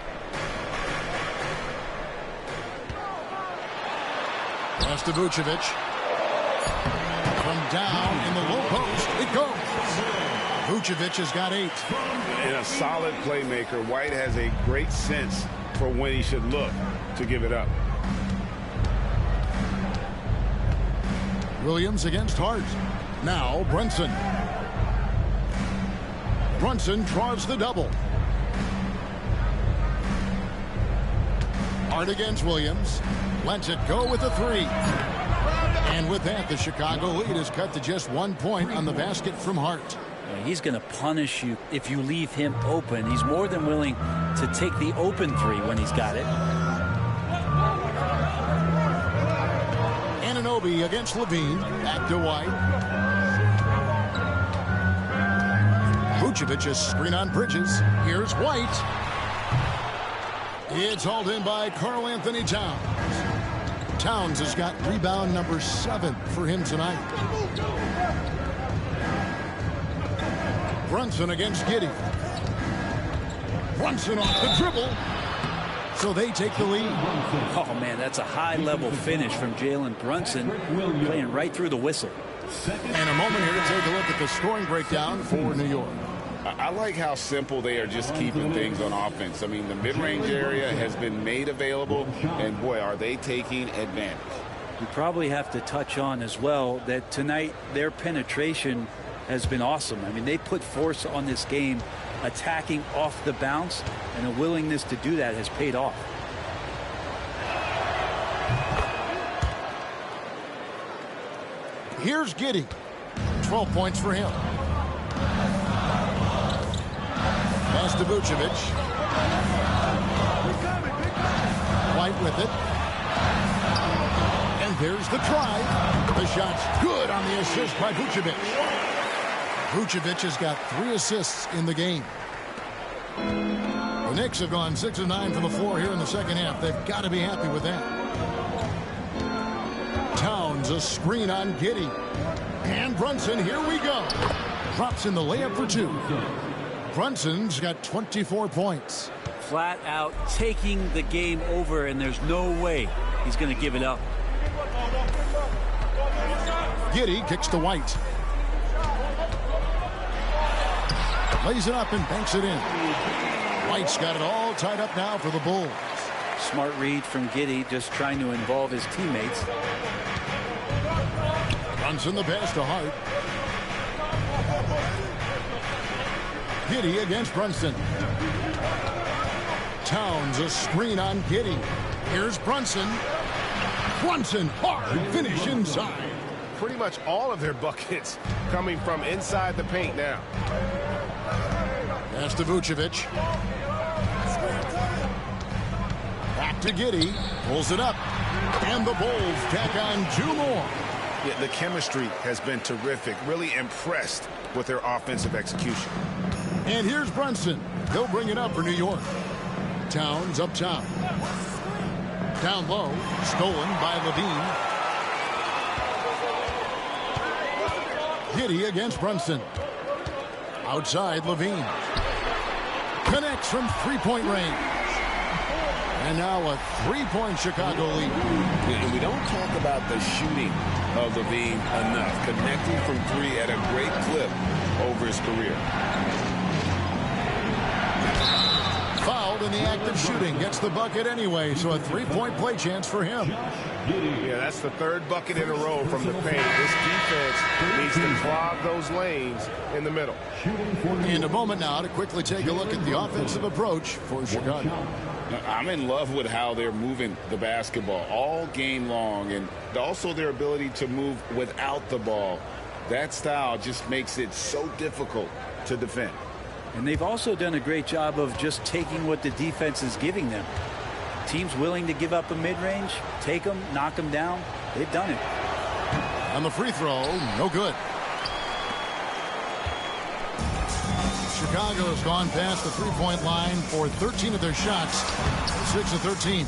Pass to Vucevic. From down in the low post, it goes. Vucevic has got 8. And a solid playmaker, White has a great sense for when he should look to give it up. Williams against Hart. Now Brunson. Brunson draws the double. Hart against Williams. Lets it go with a 3. And with that, the Chicago lead is cut to just 1 point on the basket from Hart. He's going to punish you if you leave him open. He's more than willing to take the open 3 when he's got it. Anunoby against Levine. Back to White. Vucevic screen on Bridges. Here's White. It's hauled in by Karl Anthony Towns. Towns has got rebound number 7 for him tonight. Brunson against Giddey. Brunson off the dribble. So they take the lead. Oh, man, that's a high-level finish from Jalen Brunson, playing right through the whistle. And a moment here to take a look at the scoring breakdown for New York. I like how simple they are just keeping things on offense. I mean, the mid-range area has been made available, and boy, are they taking advantage. We probably have to touch on as well that tonight their penetration has been awesome. I mean, they put force on this game, attacking off the bounce, and a willingness to do that has paid off. Here's Giddey. 12 points for him. Pass to Vucevic. White with it. And there's the try. The shot's good on the assist by Vucevic. Vucevic has got 3 assists in the game. The Knicks have gone 6 of 9 from the floor here in the second half. They've got to be happy with that. Towns a screen on Giddey. And Brunson, here we go. Drops in the layup for 2. Brunson's got 24 points. Flat out taking the game over, and there's no way he's going to give it up. Giddey kicks to White. Lays it up and banks it in. White's got it all tied up now for the Bulls. Smart read from Giddey, just trying to involve his teammates. Brunson the pass to Hart. Giddey against Brunson. Towns a screen on Giddey. Here's Brunson. Brunson hard finish inside. Pretty much all of their buckets coming from inside the paint now. Pass to Vucevic. Back to Giddey. Pulls it up. And the Bulls tack on 2 more. Yeah, the chemistry has been terrific. Really impressed with their offensive execution. And here's Brunson. He'll bring it up for New York. Towns up top. Down low. Stolen by Levine. Giddey against Brunson. Outside Levine. Connects from 3-point range. And now a three-point Chicago lead. And we don't talk about the shooting of Levine enough. Connecting from three at a great clip over his career. Fouled in the act of shooting. Gets the bucket anyway, so a three-point play chance for him. Yeah, that's the third bucket in a row from the paint. This defense needs to clog those lanes in the middle. In a moment now to quickly take a look at the offensive approach for Chicago. I'm in love with how they're moving the basketball all game long, and also their ability to move without the ball. That style just makes it so difficult to defend. And they've also done a great job of just taking what the defense is giving them. Teams willing to give up a mid-range, take them, knock them down. They've done it. On the free throw, no good. Chicago has gone past the three-point line for 13 of their shots, 6 of 13.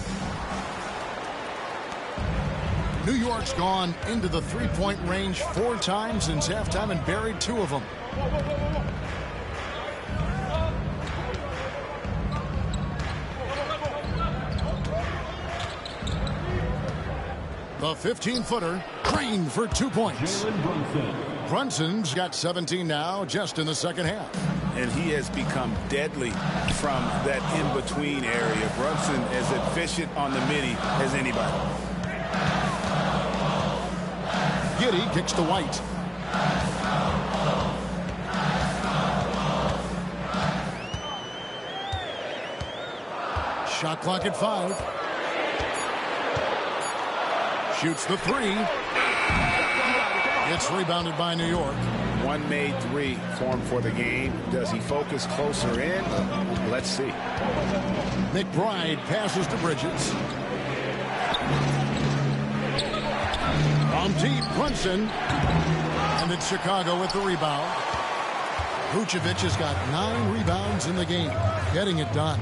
New York's gone into the three-point range 4 times since halftime and buried 2 of them. The 15-footer, Crane for 2 points. Brunson's got 17 now, just in the second half. And he has become deadly from that in-between area. Brunson as efficient on the midi as anybody. Giddey kicks to White. Shot clock at 5. Shoots the 3. It's rebounded by New York. One made 3 formed for the game. Does he focus closer in? Let's see. McBride passes to Bridges. On deep, Brunson. And it's Chicago with the rebound. Vucevic has got 9 rebounds in the game. Getting it done.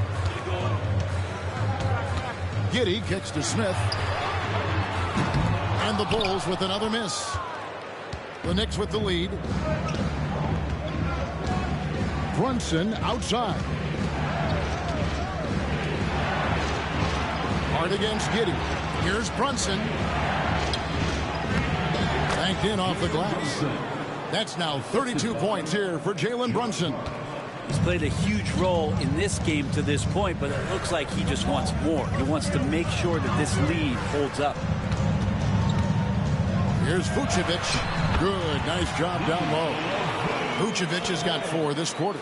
Giddey kicks to Smith. And the Bulls with another miss. The Knicks with the lead. Brunson outside. Hard against Giddey. Here's Brunson. Banked in off the glass. That's now 32 points here for Jalen Brunson. He's played a huge role in this game to this point, but it looks like he just wants more. He wants to make sure that this lead holds up. Here's Vucevic. Good, nice job down low. Vucevic has got 4 this quarter.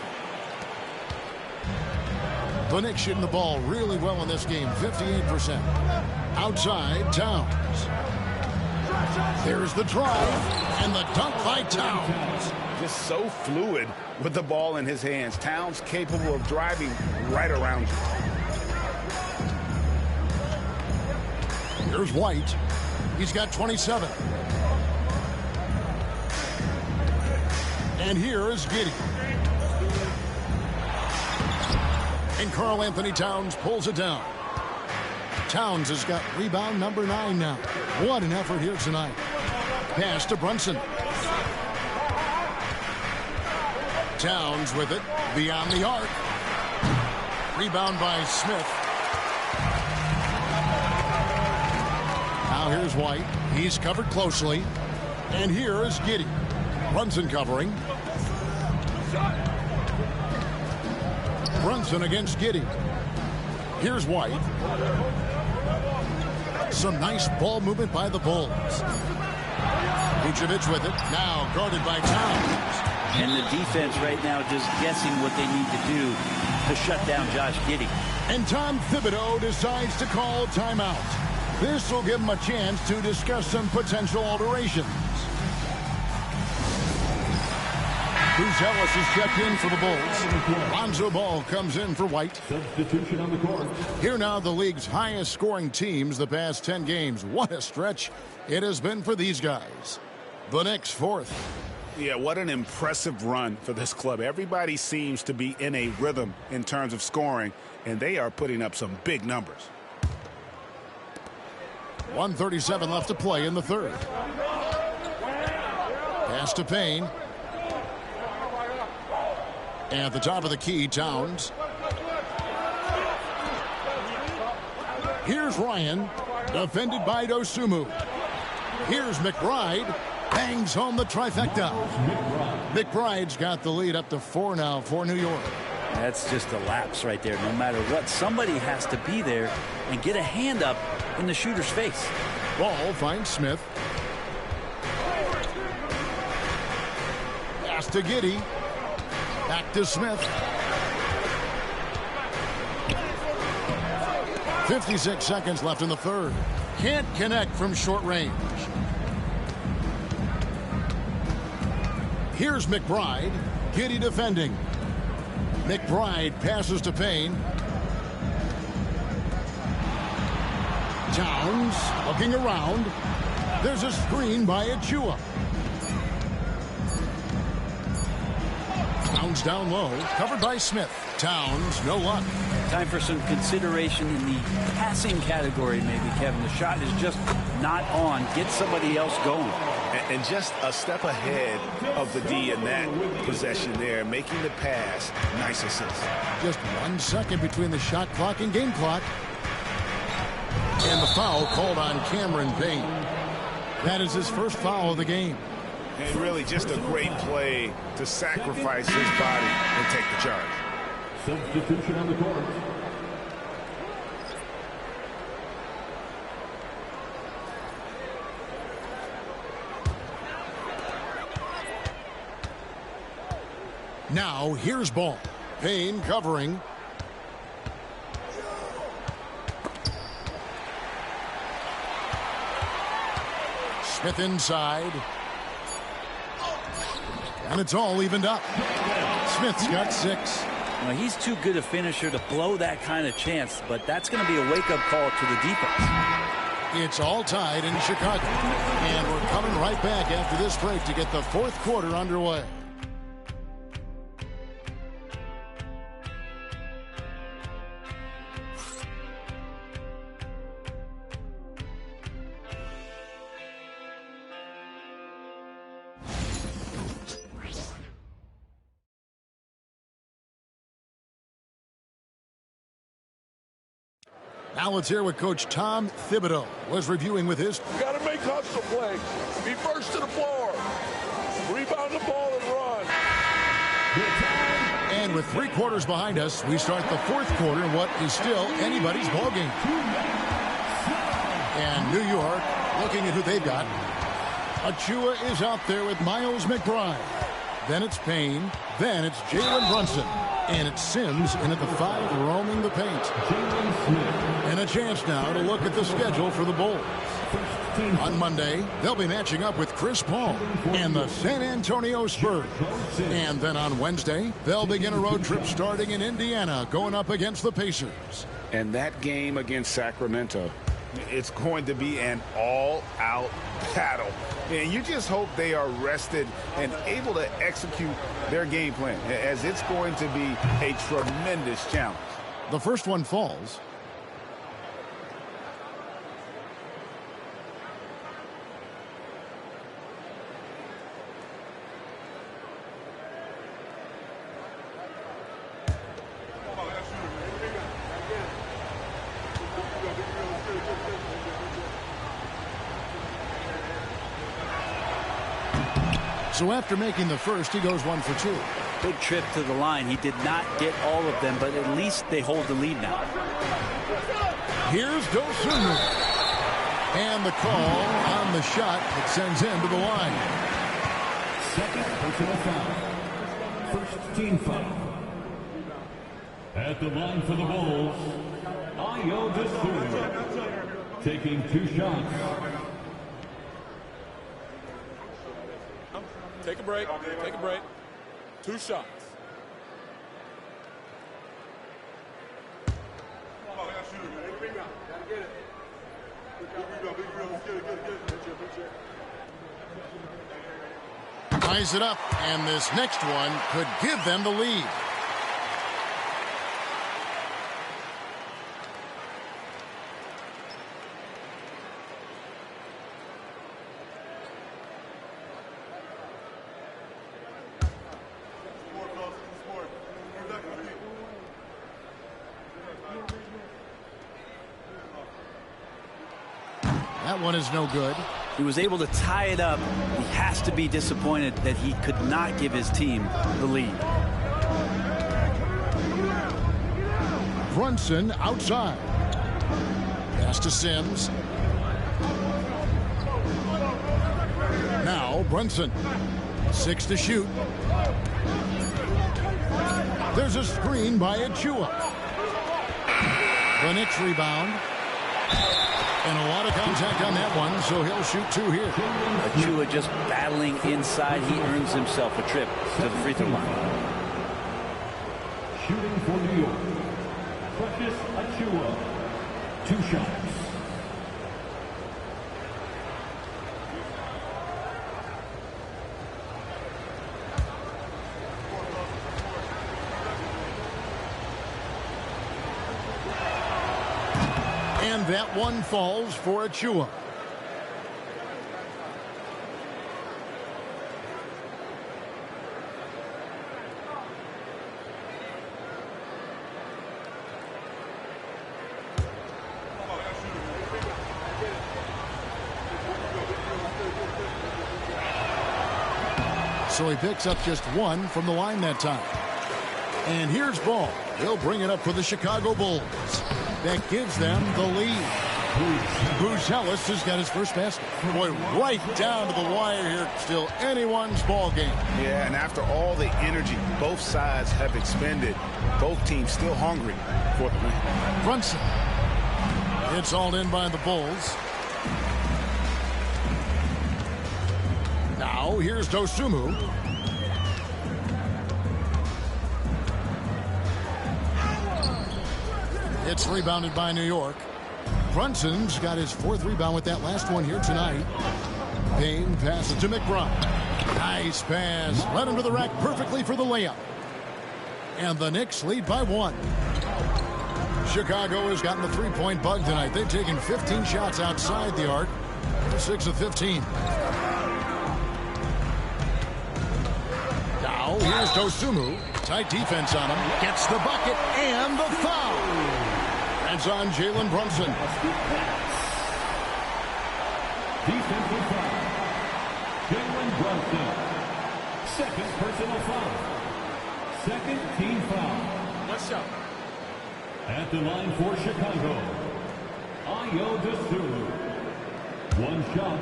The Knicks shooting the ball really well in this game, 58%. Outside, Towns. There's the drive, and the dunk by Towns. Just so fluid with the ball in his hands. Towns capable of driving right around you. Here's White. He's got 27. And here is Giddey. And Karl Anthony Towns pulls it down. Towns has got rebound number 9 now. What an effort here tonight. Pass to Brunson. Towns with it beyond the arc. Rebound by Smith. Now here's White. He's covered closely. And here is Giddey. Brunson covering. Brunson against Giddey. Here's White. Some nice ball movement by the Bulls. Vucevic with it. Now guarded by Towns. And the defense right now just guessing what they need to do to shut down Josh Giddey. And Tom Thibodeau decides to call timeout. This will give him a chance to discuss some potential alterations. Bruce Ellis is checked in for the Bulls. Lonzo Ball comes in for White. Substitution on the court. Here now the league's highest scoring teams the past 10 games. What a stretch it has been for these guys. The Knicks 4th. Yeah, what an impressive run for this club. Everybody seems to be in a rhythm in terms of scoring, and they are putting up some big numbers. 1:37 left to play in the 3rd. Pass to Payne. At the top of the key, Towns. Here's Ryan, defended by Dosumu. Here's McBride, bangs home the trifecta. McBride's got the lead up to 4 now for New York. That's just a lapse right there. No matter what, somebody has to be there and get a hand up in the shooter's face. Ball finds Smith. Pass to Giddey. Back to Smith. 56 seconds left in the third. Can't connect from short range. Here's McBride. Giddey defending. McBride passes to Payne. Towns looking around. There's a screen by Achua. Towns down low, covered by Smith. Towns, no luck. Time for some consideration in the passing category, maybe, Kevin. The shot is just not on. Get somebody else going. And just a step ahead of the D in that possession there, making the pass. Nice assist. Just 1 second between the shot clock and game clock. And the foul called on Cameron Payne. That is his first foul of the game. And really just a great play to sacrifice his body and take the charge. Substitution on the court. Now here's Ball. Payne covering. Smith inside. And it's all evened up. Smith's got 6. Well, he's too good a finisher to blow that kind of chance, but that's going to be a wake-up call to the defense. It's all tied in Chicago. And we're coming right back after this break to get the fourth quarter underway. Now let's hear what Coach Tom Thibodeau was reviewing with his. You got to make hustle plays. Be first to the floor. Rebound the ball and run. And with 3 quarters behind us, we start the fourth quarter in what is still anybody's ballgame. And New York, looking at who they've got. Achua is out there with Miles McBride. Then it's Payne. Then it's Jalen Brunson. And it's Sims in at the 5, roaming the paint. And a chance now to look at the schedule for the Bulls. On Monday, they'll be matching up with Chris Paul and the San Antonio Spurs. And then on Wednesday, they'll begin a road trip starting in Indiana, going up against the Pacers. And that game against Sacramento, it's going to be an all-out battle. And you just hope they are rested and able to execute their game plan, as it's going to be a tremendous challenge. The first one falls. So after making the first, he goes 1 for 2. Big trip to the line. He did not get all of them, but at least they hold the lead now. Here's Dosumu. And the call on the shot that sends him to the line. Second personal foul. First team foul. At the line for the Bulls, Ayo Dosunmu, taking 2 shots. Take a break. Take a break. 2 shots. Ties it up, and this next one could give them the lead. That one is no good. He was able to tie it up. He has to be disappointed that he could not give his team the lead. Brunson outside. Pass to Sims. Now Brunson. 6 to shoot. There's a screen by Achua. The Knicks rebound. And a lot of contact on that one, so he'll shoot 2 here. Achua just battling inside. He earns himself a trip to the free throw line. Shooting for New York, Precious Achua. 2 shots. And that one falls for Achua. So he picks up just 1 from the line that time. And here's Ball. He'll bring it up for the Chicago Bulls. That gives them the lead. Buzelis has got his first basket. Boy, right down to the wire here. Still anyone's ball game. Yeah, and after all the energy both sides have expended, both teams still hungry for the win. Brunson. It's all in by the Bulls. Now here's Dosunmu. It's rebounded by New York. Brunson's got his 4th rebound with that last one here tonight. Payne passes to McBride. Nice pass. Led him to the rack perfectly for the layup. And the Knicks lead by 1. Chicago has gotten the 3-point bug tonight. They've taken 15 shots outside the arc. 6 of 15. Now here's Dosunmu. Tight defense on him. Gets the bucket and the foul. That's on Jalen Brunson. Defensive foul. Jalen Brunson. 2nd personal foul. 2nd team foul. Let's go. At the line for Chicago, Ayo Dosunmu. 1 shot.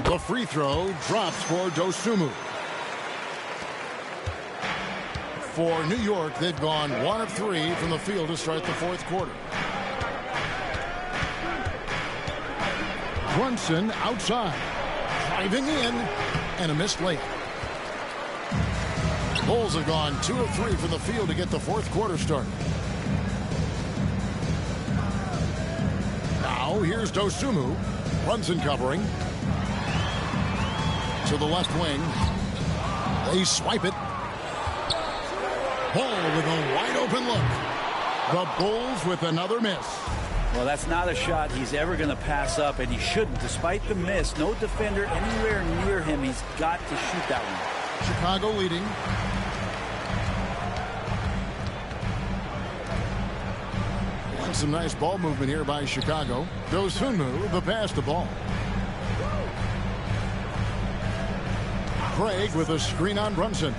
The free throw drops for Dosunmu. For New York, they've gone 1 of 3 from the field to start the 4th quarter. Brunson outside. Driving in. And a missed layup. Bulls have gone 2 of 3 from the field to get the 4th quarter started. Now here's Dosunmu. Brunson covering. To the left wing. They swipe it. Ball with a wide open look. The Bulls with another miss. Well, that's not a shot he's ever going to pass up, and he shouldn't. Despite the miss, no defender anywhere near him. He's got to shoot that one. Chicago leading. And some nice ball movement here by Chicago. Dosunmu, the pass to Ball. Craig with a screen on Brunson.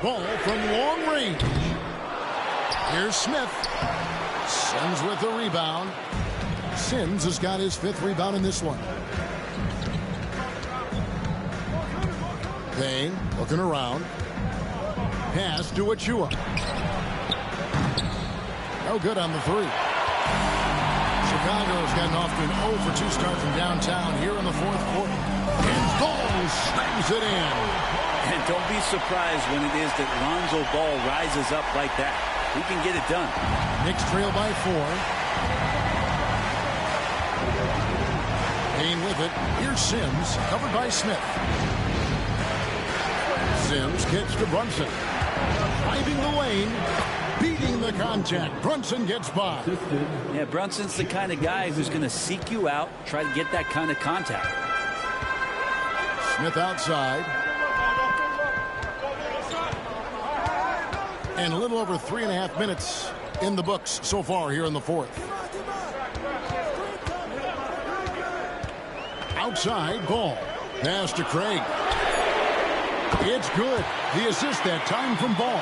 Ball from long range. Here's Smith. Sims with the rebound. Sims has got his 5th rebound in this one. Payne looking around. Pass to Achua. No good on the 3. Chicago's gotten off to an 0 for 2 start from downtown here in the 4th quarter. And Ball slams it in. And don't be surprised when it is that Lonzo Ball rises up like that. He can get it done. Knicks trail by 4. Payne with it. Here's Sims, covered by Smith. Sims kicks to Brunson. Driving the lane. Beating the contact. Brunson gets by. Yeah, Brunson's the kind of guy who's going to seek you out, try to get that kind of contact. Smith outside. And a little over 3.5 minutes in the books so far here in the fourth. Outside ball. Pass to Craig. It's good. The assist that time from Ball.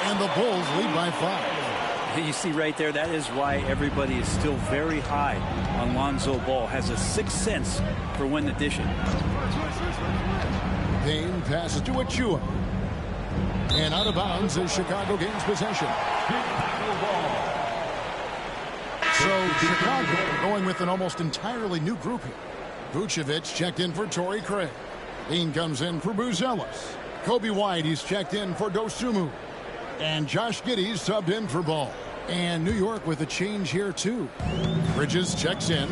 And the Bulls lead by 5. You see right there, that is why everybody is still very high on Lonzo Ball. Has a sixth sense for when to dish it. Payne passes to Achua. And out of bounds as Chicago gains possession. So Chicago going with an almost entirely new group here. Vucevic checked in for Torrey Craig. Dean comes in for Buzelis. Kobe White, he's checked in for Dosunmu. And Josh Giddey's subbed in for Ball. And New York with a change here, too. Bridges checks in.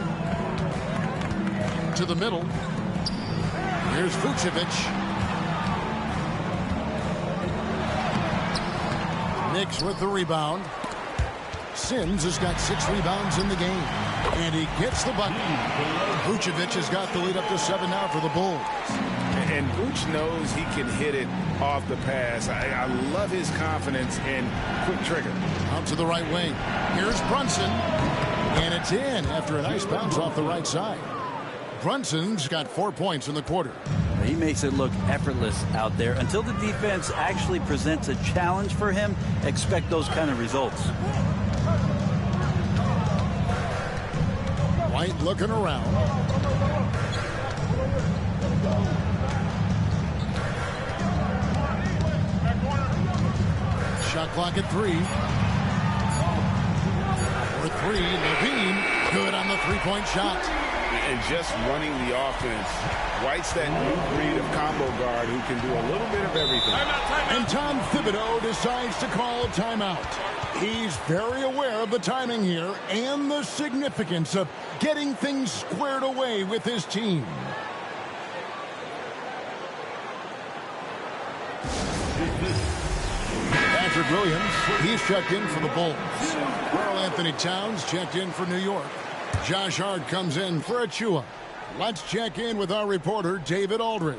To the middle. Here's Vucevic. Knicks with the rebound. Sims has got 6 rebounds in the game. And he gets the bucket. Vucevic has got the lead up to 7 now for the Bulls. And Vooch knows he can hit it off the pass. I love his confidence in quick trigger. Out to the right wing. Here's Brunson. And it's in after a nice bounce off the right side. Brunson's got 4 points in the quarter. He makes it look effortless out there. Until the defense actually presents a challenge for him, expect those kind of results. White looking around. Shot clock at 3. For 3, Levine, good on the three-point shot. And just running the offense. White's that new breed of combo guard who can do a little bit of everything. And Tom Thibodeau decides to call a timeout. He's very aware of the timing here and the significance of getting things squared away with his team. Patrick Williams, he's checked in for the Bulls. Karl Anthony Towns checked in for New York. Josh Hart comes in for Achua. Let's check in with our reporter, David Aldridge.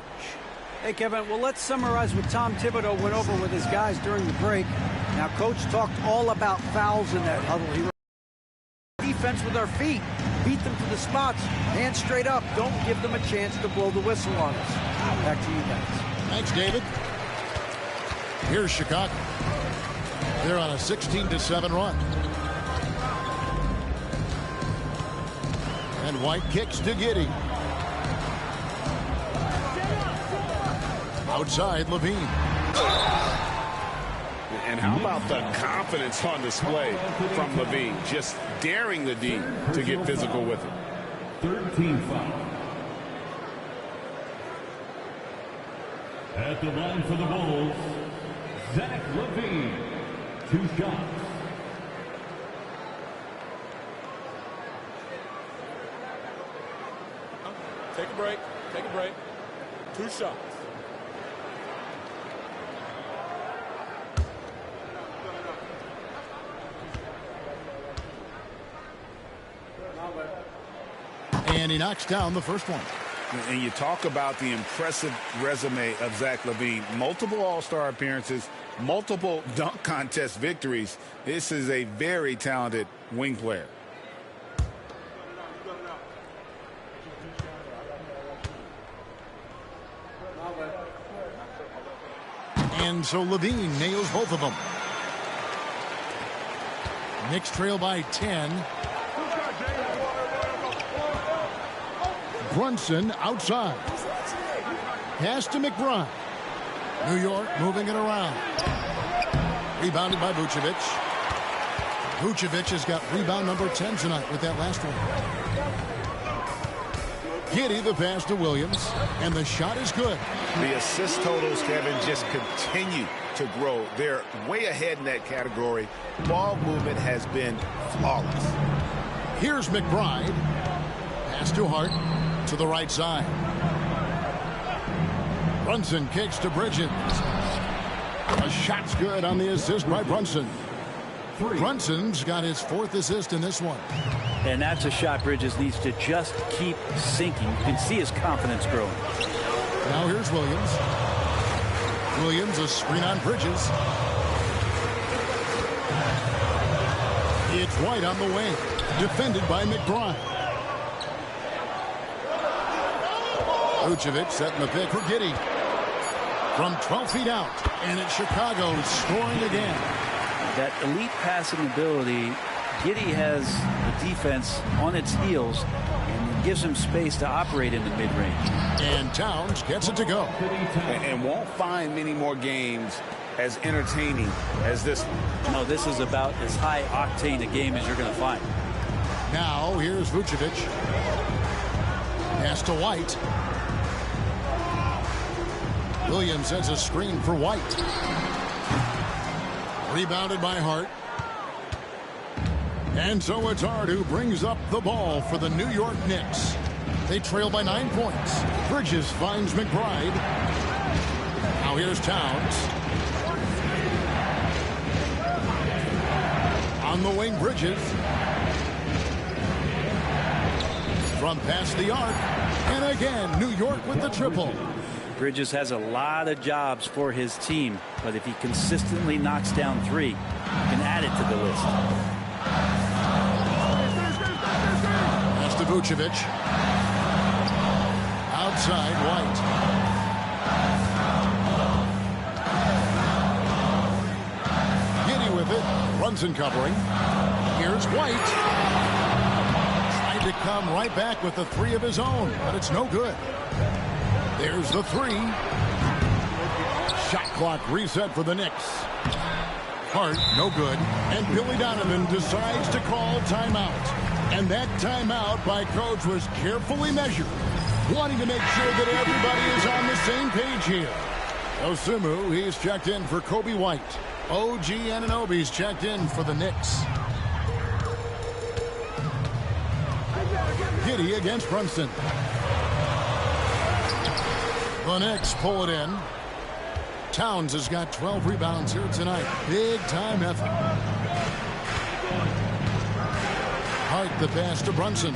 Hey, Kevin, well, let's summarize what Tom Thibodeau went over with his guys during the break. Now, Coach talked all about fouls in that huddle. He defense with our feet. Beat them to the spots. Hands straight up. Don't give them a chance to blow the whistle on us. Back to you guys. Thanks, David. Here's Chicago. They're on a 16-7 run. And White kicks to Giddey. Outside, Levine. And how about the confidence on display from Levine? Just daring the D to get physical with it. 13 foul. At the line for the Bulls, Zach Levine. 2 shots. Take a break. Take a break. 2 shots. And he knocks down the first one. And you talk about the impressive resume of Zach Levine. Multiple All-Star appearances, multiple dunk contest victories. This is a very talented wing player. And so Levine nails both of them. Knicks trail by 10. Brunson outside. Pass to McBride. New York moving it around. Rebounded by Vucevic. Vucevic has got rebound number 10 tonight with that last one. Giddey the pass to Williams. And the shot is good. The assist totals, Kevin, just continue to grow. They're way ahead in that category. Ball movement has been flawless. Here's McBride. Pass to Hart. To the right side. Brunson kicks to Bridges. A shot's good on the assist by Brunson. Brunson's got his 4th assist in this one. And that's a shot Bridges needs to just keep sinking. You can see his confidence growing. Now here's Williams. Williams a screen on Bridges. It's White on the wing, defended by McBride. Vucevic setting the pick for Giddey. From 12 feet out, and it's Chicago scoring again. That elite passing ability, Giddey has the defense on its heels and gives him space to operate in the mid-range. And Towns gets it to go. And won't find many more games as entertaining as this one. No, this is about as high-octane a game as you're going to find. Now, here's Vucevic. Pass to White. Williams sets a screen for White. Rebounded by Hart. And so it's Hart who brings up the ball for the New York Knicks. They trail by 9 points. Bridges finds McBride. Now here's Towns. On the wing, Bridges. From past the arc. And again, New York with the triple. Bridges has a lot of jobs for his team, but if he consistently knocks down 3, he can add it to the list. That's to Vucevic. Outside, White. Giddey with it. Brunson covering. Here's White. Tried to come right back with the 3 of his own, but it's no good. There's the 3. Shot clock reset for the Knicks. Hart, no good. And Billy Donovan decides to call timeout. And that timeout by Coach was carefully measured, wanting to make sure that everybody is on the same page here. Osumu, he's checked in for Kobe White. OG Anunoby's checked in for the Knicks. Giddey against Brunson. The Knicks pull it in. Towns has got 12 rebounds here tonight. Big time effort. Hart the pass to Brunson.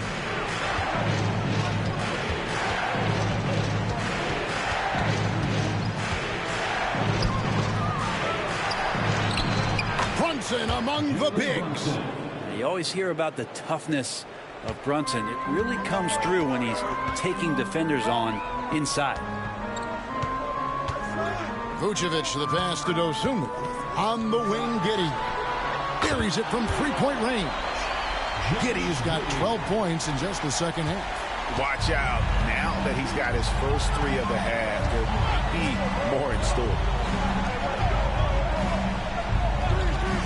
Brunson among the bigs. You always hear about the toughness of Brunson. It really comes through when he's taking defenders on inside. Vucevic the pass to Dosunmu. On the wing, Giddey. Buries it from 3-point range. Giddey's got 12 points in just the second half. Watch out. Now that he's got his first 3 of the half, there might be more in store.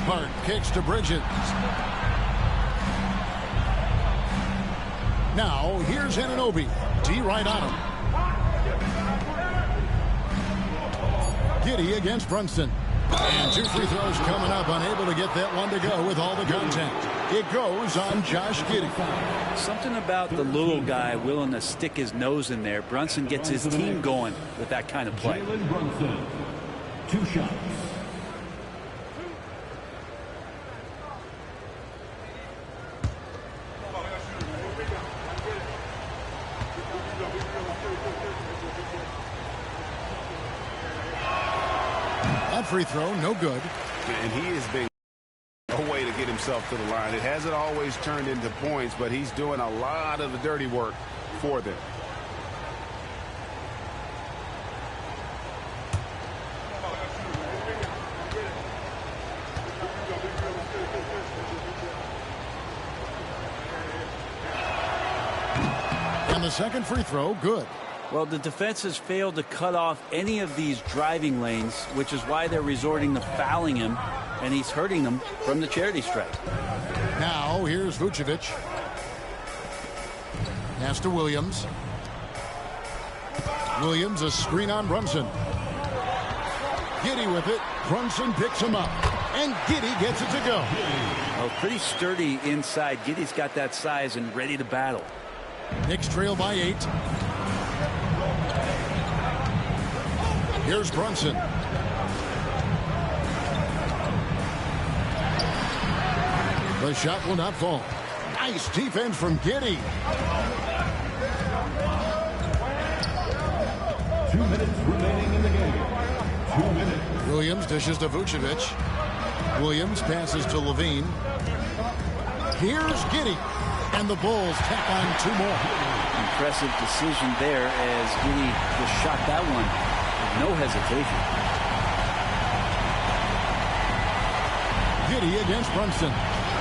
Hart kicks to Bridges. Now, here's Anunoby. D right on him. Giddey against Brunson. And 2 free throws coming up. Unable to get that one to go with all the contact. It goes on Josh Giddey. Something about the little guy willing to stick his nose in there. Brunson gets his team going with that kind of play. Jalen Brunson, 2 shots. That free throw, no good. And he has been a way to get himself to the line. It hasn't always turned into points, but he's doing a lot of the dirty work for them. And the second free throw, good. Well, the defense has failed to cut off any of these driving lanes, which is why they're resorting to fouling him, and he's hurting them from the charity stripe. Now, here's Vucevic. Pass to Williams. Williams, a screen on Brunson. Giddey with it. Brunson picks him up. And Giddey gets it to go. Oh, pretty sturdy inside. Giddey's got that size and ready to battle. Knicks trail by 8. Here's Brunson. The shot will not fall. Nice defense from Giddey. 2 minutes remaining in the game. 2 minutes. Williams dishes to Vucevic. Williams passes to Levine. Here's Giddey. And the Bulls tack on 2 more. Impressive decision there as Giddey just shot that one with no hesitation. Giddey against Brunson.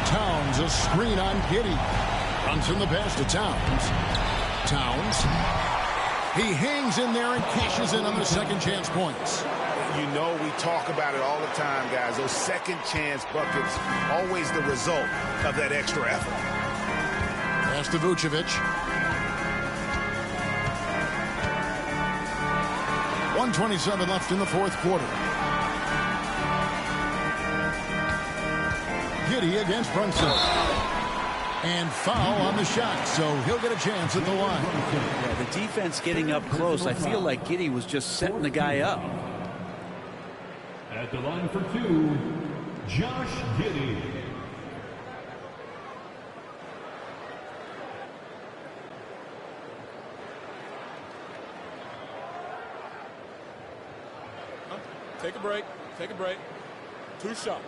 Towns a screen on Giddey. Brunson the pass to Towns. Towns. He hangs in there and cashes in on the second chance points. You know, we talk about it all the time, guys. Those second chance buckets, always the result of that extra effort. Pass to Vucevic. 1:27 left in the fourth quarter. Giddey against Brunson. And foul on the shot, so he'll get a chance at the line. Yeah, the defense getting up close. I feel like Giddey was just setting the guy up. At the line for 2, Josh Giddey. Take a break. Take a break. 2 shots.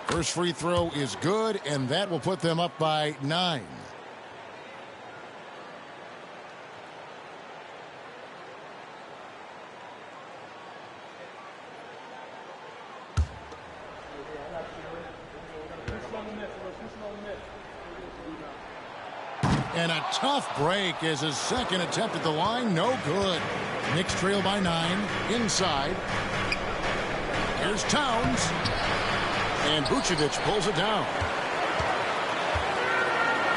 First free throw is good, and that will put them up by 9. And a tough break as his second attempt at the line, no good. Knicks trail by 9, inside. Here's Towns. And Vucevic pulls it down.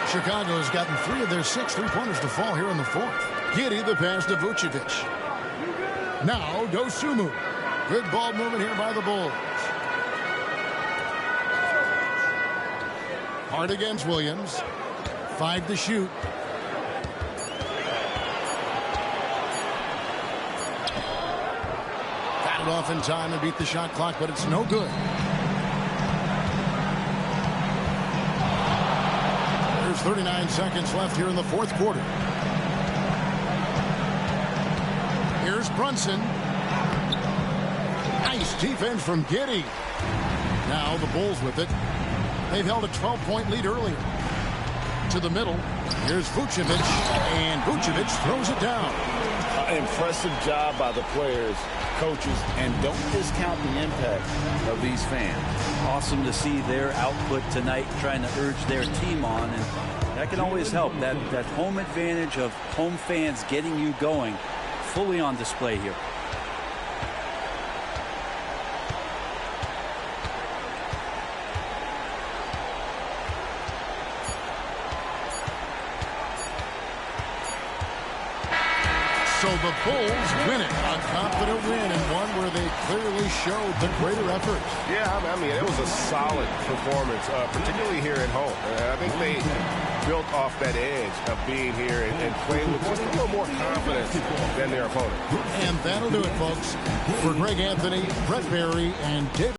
Chicago's gotten 3 of their 6 3-pointers to fall here in the fourth. Giddey the pass to Vucevic. Now Dosunmu. Good ball movement here by the Bulls. Hard against Williams. 5 to shoot. Got it off in time and beat the shot clock, but it's no good. There's 39 seconds left here in the fourth quarter. Here's Brunson. Nice defense from Giddey. Now the Bulls with it. They've held a 12-point lead earlier. To the middle. Here's Vucevic. And Vucevic throws it down. Impressive job by the players, coaches, and don't discount the impact of these fans. Awesome to see their output tonight, trying to urge their team on, and that can always help. That home advantage of home fans getting you going, fully on display here. So the Bulls win it. A confident win, and one where they clearly showed the greater effort. Yeah, I mean, it was a solid performance, particularly here at home. I think they built off that edge of being here and playing with just a little more confidence than their opponent. And that'll do it, folks. For Greg Anthony, Brett Barry, and David